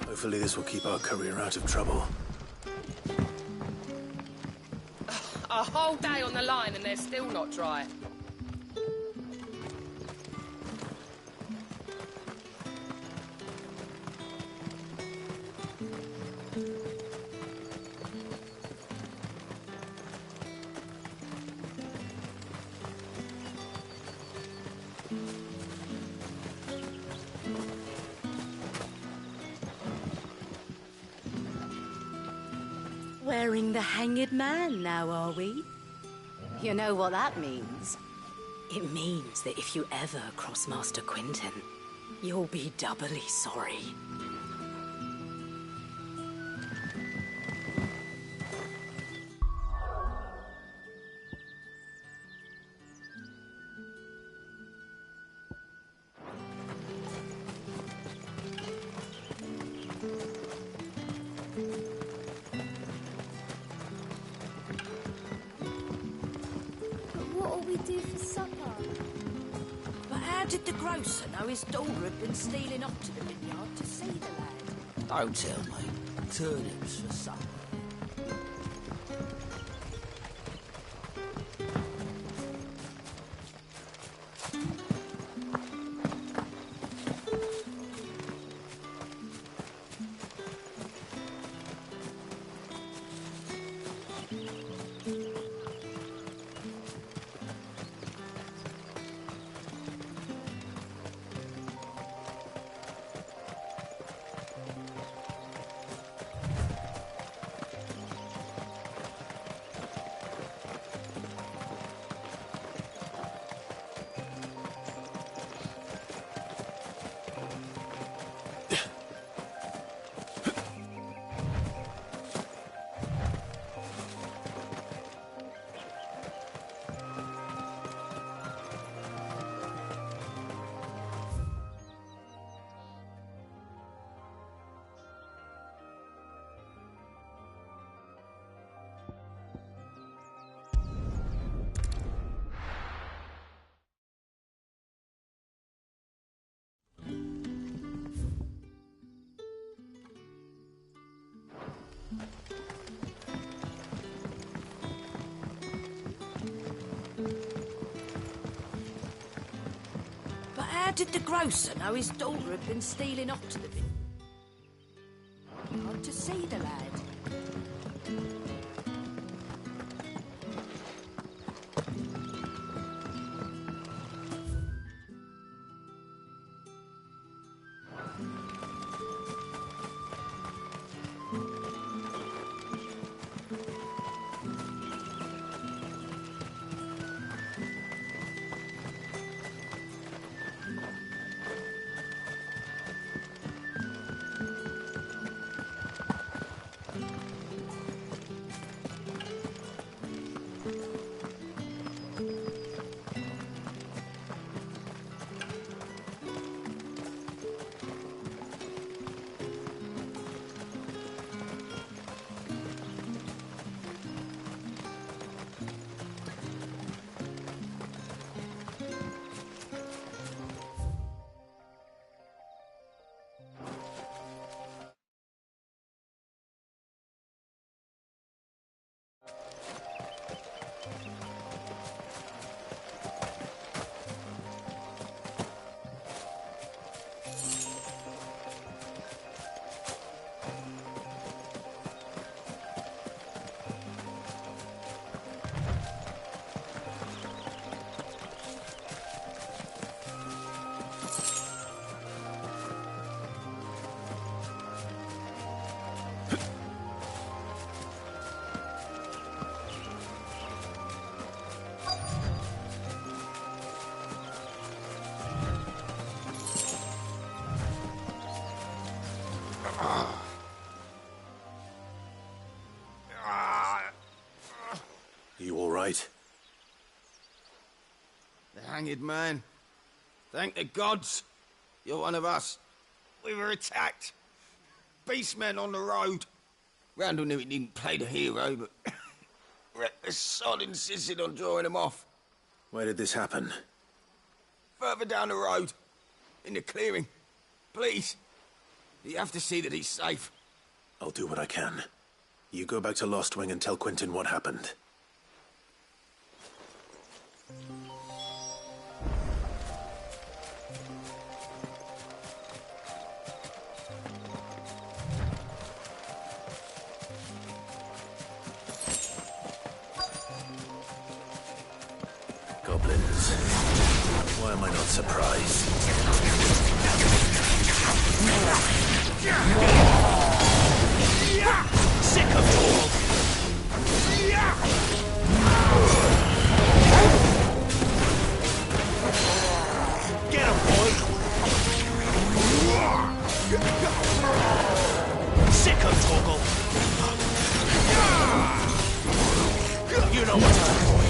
Hopefully this will keep our courier out of trouble. A whole day on the line and they're still not dry. Wearing the hanged man now, are we? You know what that means? It means that if you ever cross Master Quentin, you'll be doubly sorry. Did the grocer know his daughter had been stealing off to the vineyard to see the lad? Don't tell me. Turnips for supper. How did the grocer know his daughter had been stealing off to the vineyard to see the lad? hanged man. Thank the gods. You're one of us. We were attacked. Beastmen on the road. Randall knew he didn't play the hero, but the sod insisted on drawing him off. Where did this happen? Further down the road. In the clearing. Please. You have to see that he's safe. I'll do what I can. You go back to Lost Wing and tell Quentin what happened. Goblins. Why am I not surprised? Sick of talk! Get him, boy! Sick of Torgal! You know what's up, boy!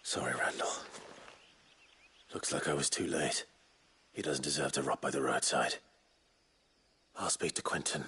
Sorry, Randall. Looks like I was too late. He doesn't deserve to rot by the roadside. I'll speak to Quentin.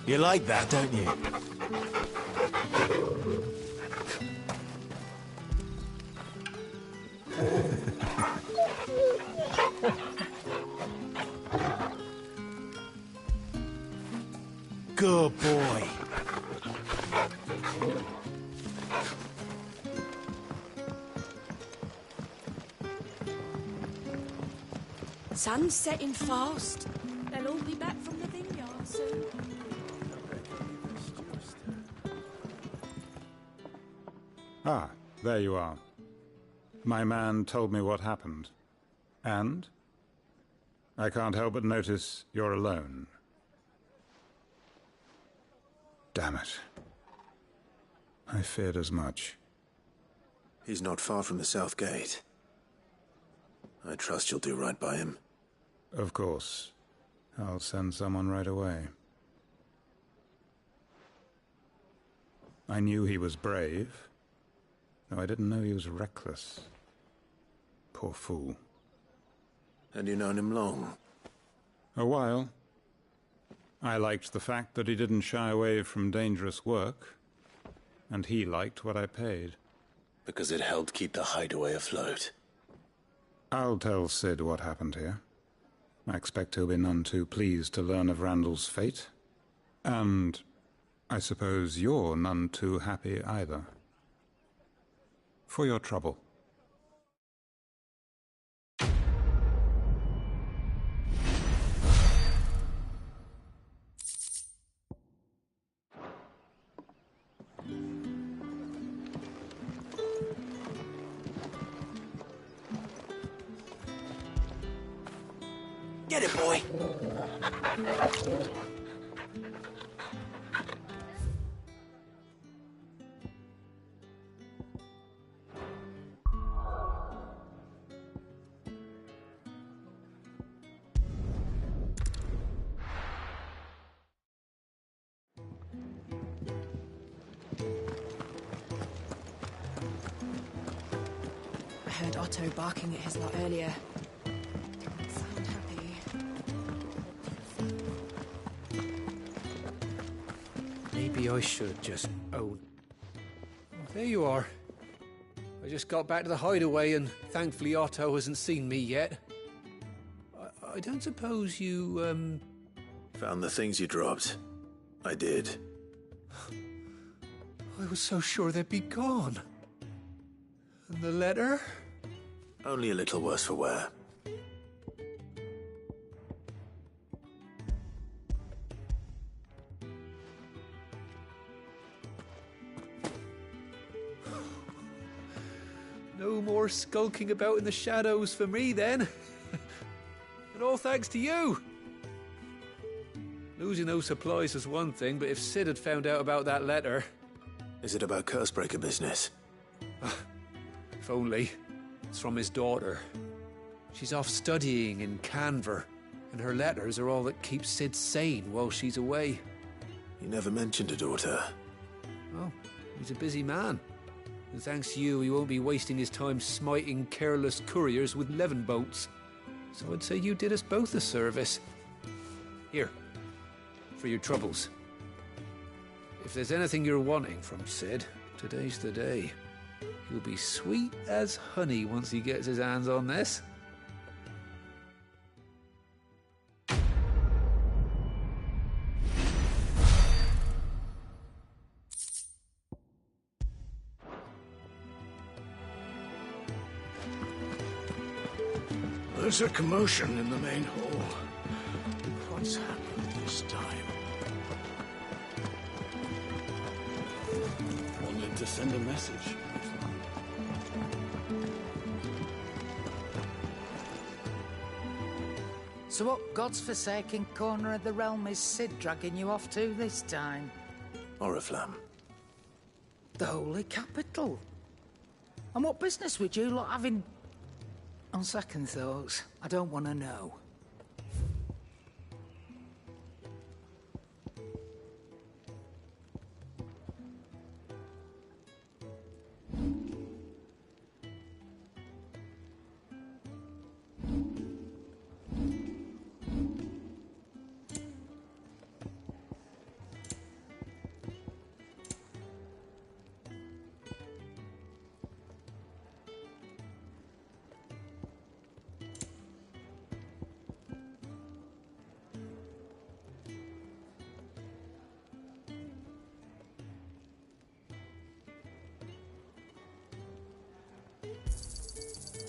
You like that, don't you? Sun's setting fast. They'll all be back from the vineyard soon. Ah, there you are. My man told me what happened. And? I can't help but notice you're alone. Damn it. I feared as much. He's not far from the south gate. I trust you'll do right by him. Of course. I'll send someone right away. I knew he was brave, though I didn't know he was reckless. Poor fool. And you known him long? A while. I liked the fact that he didn't shy away from dangerous work, and he liked what I paid. Because it helped keep the hideaway afloat. I'll tell Sid what happened here. I expect he'll be none too pleased to learn of Randall's fate. And I suppose you're none too happy either. For your trouble. Get it, boy. I heard Otto barking at his lot earlier. Didn't sound happy. Maybe I should just own. There you are. I just got back to the hideaway and thankfully Otto hasn't seen me yet. I don't suppose you, Found the things you dropped. I did. I was so sure they'd be gone. And the letter? Only a little worse for wear. No more skulking about in the shadows for me, then. And all thanks to you. Losing those supplies was one thing, but if Sid had found out about that letter... Is it about Cursebreaker business? If only. It's from his daughter. She's off studying in Canver, and her letters are all that keeps Sid sane while she's away. He never mentioned a daughter. Oh, he's a busy man. And thanks to you, he won't be wasting his time smiting careless couriers with levin boats. So I'd say you did us both a service. Here, for your troubles. If there's anything you're wanting from Sid, today's the day. He'll be sweet as honey once he gets his hands on this. There's a commotion in the main hall. What's happened this time? Wanted to send a message. So what God's forsaken corner of the realm is Sid dragging you off to this time? Oriflamme. The Holy Capital. And what business would you lot have in... On second thoughts, I don't want to know.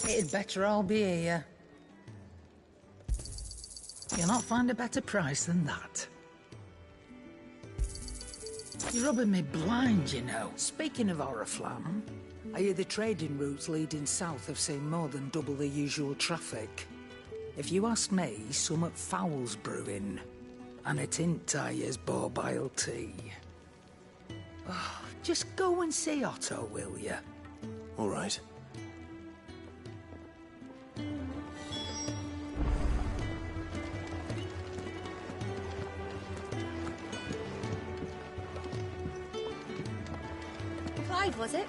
It'd better all be here. You'll not find a better price than that. You're rubbing me blind, you know. Speaking of Oriflamme, I hear the trading routes leading south have seen more than double the usual traffic. If you ask me, summat foul's brewing. And it ain't Tyre's borbile tea. Oh, just go and see Otto, will you? All right. Clive, was it?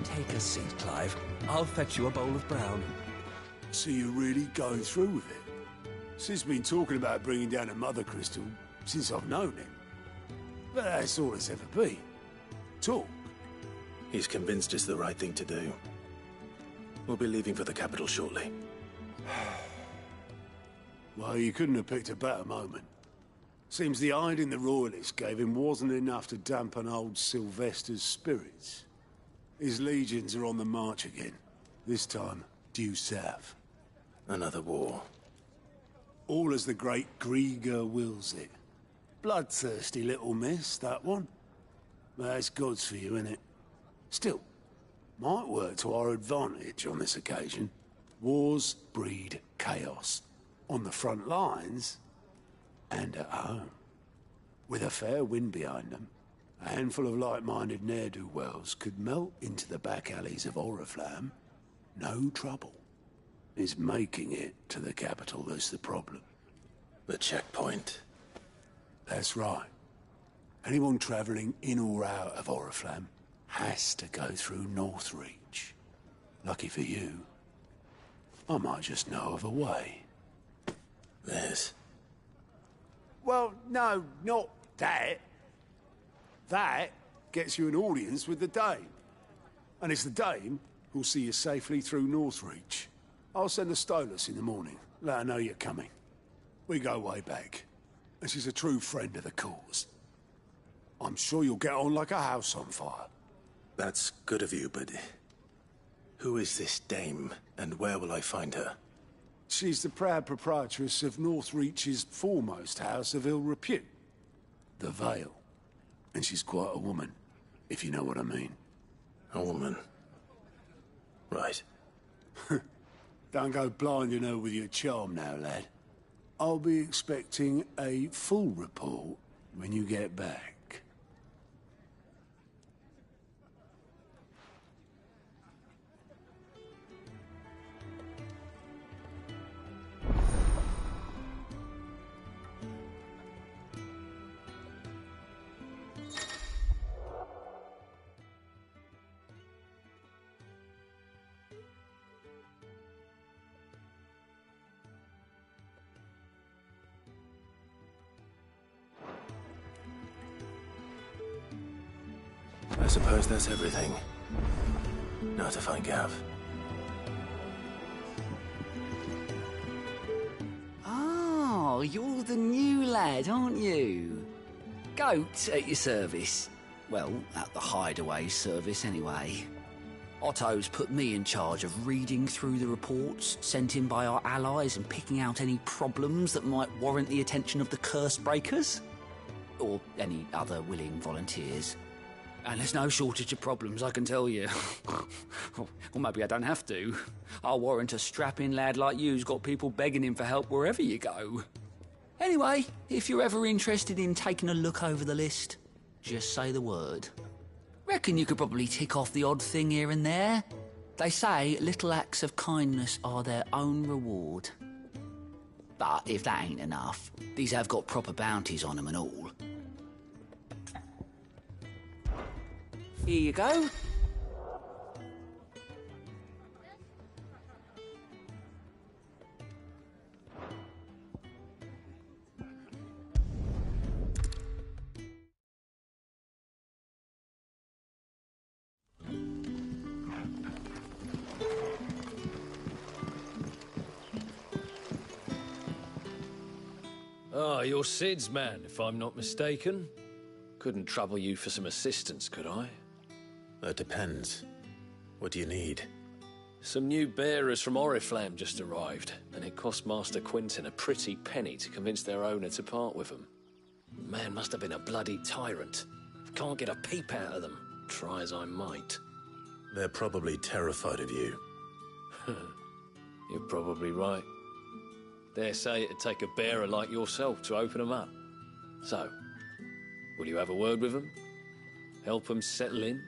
Take a seat, Clive. I'll fetch you a bowl of brown. So you're really going through with it? Sid's been talking about bringing down a mother crystal since I've known him. But that's all it's ever been. Talk. He's convinced it's the right thing to do. We'll be leaving for the capital shortly. Well, you couldn't have picked a better moment. Seems the hiding the Royalists gave him wasn't enough to dampen old Sylvester's spirits. His legions are on the march again. This time, due south. Another war. All as the great Grieger wills it. Bloodthirsty little miss, that one. But that's God's for you, innit? Still, might work to our advantage on this occasion. Wars breed chaos. On the front lines, and at home. With a fair wind behind them, a handful of like-minded ne'er-do-wells could melt into the back alleys of Oriflamme. No trouble. It's making it to the capital that's the problem. The checkpoint. That's right. Anyone travelling in or out of Oriflamme has to go through Northreach. Lucky for you, I might just know of a way. There's... Well, no, not that. That gets you an audience with the Dame. And it's the Dame who'll see you safely through Northreach. I'll send the Stolas in the morning. Let her know you're coming. We go way back. And she's a true friend of the cause. I'm sure you'll get on like a house on fire. That's good of you, but... who is this Dame, and where will I find her? She's the proud proprietress of Northreach's foremost house of ill repute. The Vale. And she's quite a woman, if you know what I mean. A woman? Right. Don't go blinding her with your charm now, lad. I'll be expecting a full report when you get back. I suppose that's everything. Now to find Gav. Oh, you're the new lad, aren't you? Goat at your service. Well, at the hideaway service, anyway. Otto's put me in charge of reading through the reports sent in by our allies and picking out any problems that might warrant the attention of the curse breakers. Or any other willing volunteers. And there's no shortage of problems, I can tell you. Or maybe I don't have to. I'll warrant a strapping lad like you's got people begging him for help wherever you go. Anyway, if you're ever interested in taking a look over the list, just say the word. Reckon you could probably tick off the odd thing here and there. They say little acts of kindness are their own reward. But if that ain't enough, these have got proper bounties on them and all. Here you go. Ah, you're Sid's man, if I'm not mistaken. Couldn't trouble you for some assistance, could I? That depends. What do you need? Some new bearers from Oriflamme just arrived, and it cost Master Quinton a pretty penny to convince their owner to part with them. The man must have been a bloody tyrant. Can't get a peep out of them, try as I might. They're probably terrified of you. You're probably right. Dare say it'd take a bearer like yourself to open them up. So, will you have a word with them? Help them settle in?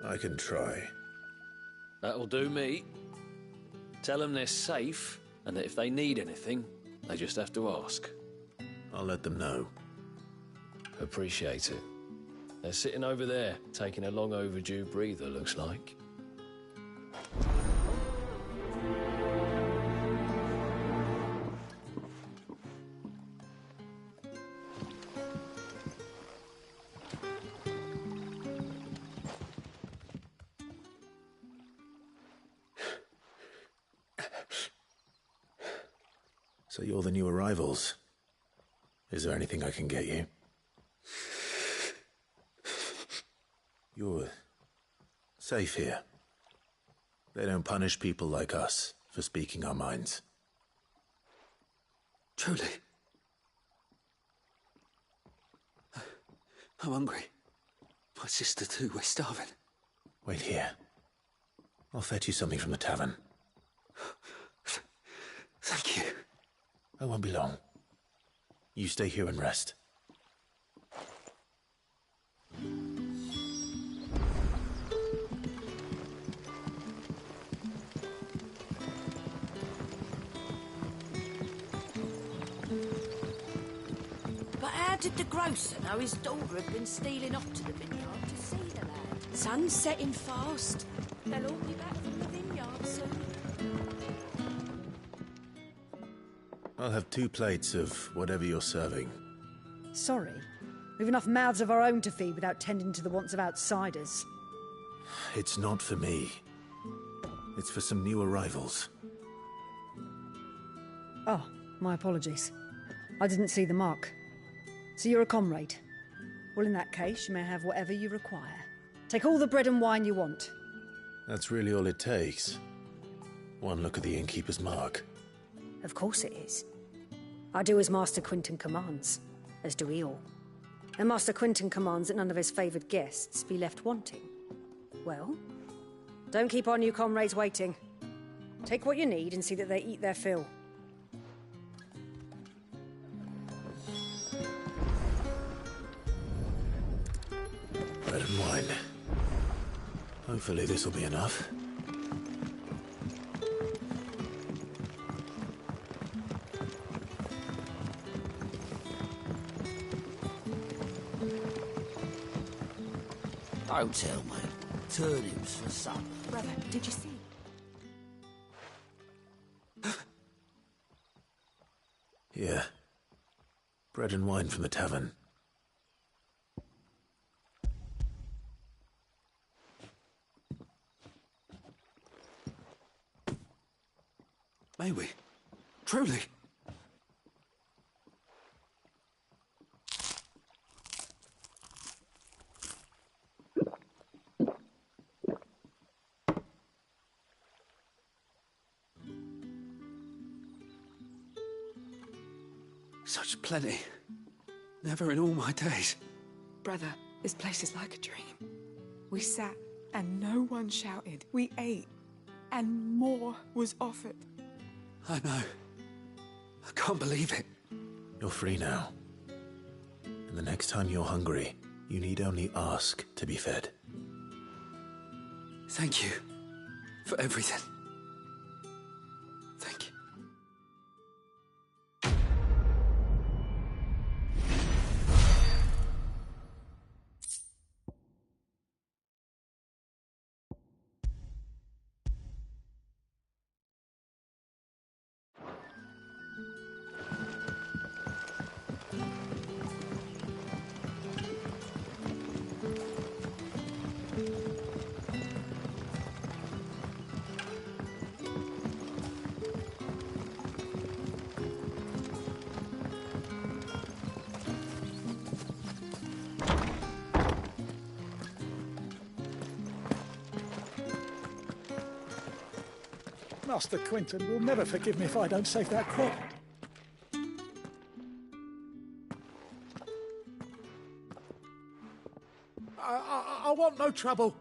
I can try. That'll do me. Tell them they're safe, and that if they need anything, they just have to ask. I'll let them know. Appreciate it. They're sitting over there, taking a long overdue breather, looks like. So you're the new arrivals. Is there anything I can get you? You're safe here. They don't punish people like us for speaking our minds. Truly. I'm hungry. My sister too, we're starving. Wait here. I'll fetch you something from the tavern. Thank you. I won't be long. You stay here and rest. But how did the grocer know his daughter had been stealing off to the vineyard to see the lad? Sun's setting fast. They'll all be back from the vineyard soon. I'll have 2 plates of whatever you're serving. Sorry. We've enough mouths of our own to feed without tending to the wants of outsiders. It's not for me. It's for some new arrivals. Oh, my apologies. I didn't see the mark. So you're a comrade. Well, in that case, you may have whatever you require. Take all the bread and wine you want. That's really all it takes. One look at the innkeeper's mark. Of course it is. I do as Master Quinton commands, as do we all. And Master Quinton commands that none of his favoured guests be left wanting. Well, don't keep our new comrades waiting. Take what you need and see that they eat their fill. Bread and wine. Hopefully this will be enough. Don't tell me. Turnips for supper. Brother, did you see? Yeah. Bread and wine from the tavern. May we? Truly? Such plenty. Never in all my days. Brother, this place is like a dream. We sat and no one shouted. We ate and more was offered. I know. I can't believe it. You're free now. And the next time you're hungry, you need only ask to be fed. Thank you for everything. Thank you. Master Quinton will never forgive me if I don't save that crop. I want no trouble.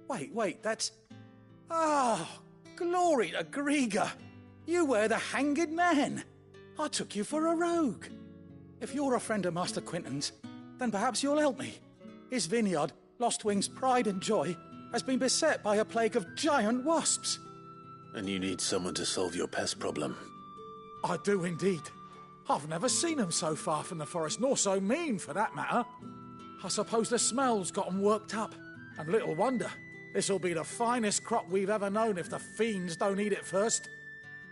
Wait, that's... Ah, glory to Grieger. You were the Hanged Man. I took you for a rogue. If you're a friend of Master Quinton's, then perhaps you'll help me. His vineyard, Lostwing's pride and joy, has been beset by a plague of giant wasps. And you need someone to solve your pest problem. I do indeed. I've never seen them so far from the forest, nor so mean, for that matter. I suppose the smell's got them worked up. And little wonder. This'll be the finest crop we've ever known if the fiends don't eat it first.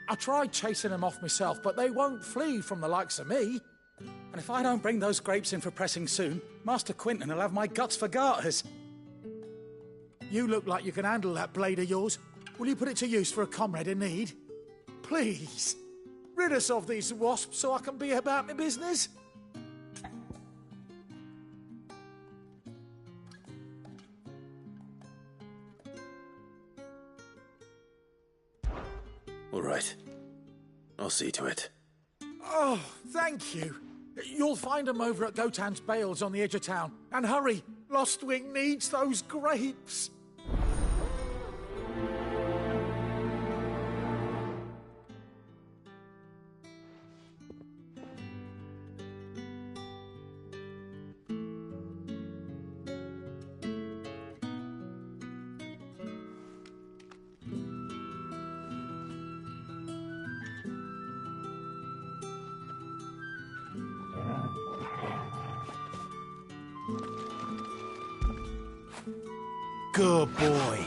I tried chasing them off myself, but they won't flee from the likes of me. And if I don't bring those grapes in for pressing soon, Master Quinton will have my guts for garters. You look like you can handle that blade of yours. Will you put it to use for a comrade in need? Please, rid us of these wasps so I can be about my business. All right. I'll see to it. Oh, thank you. You'll find them over at Gotan's Bales on the edge of town. And hurry, Lostwing needs those grapes. Good boy.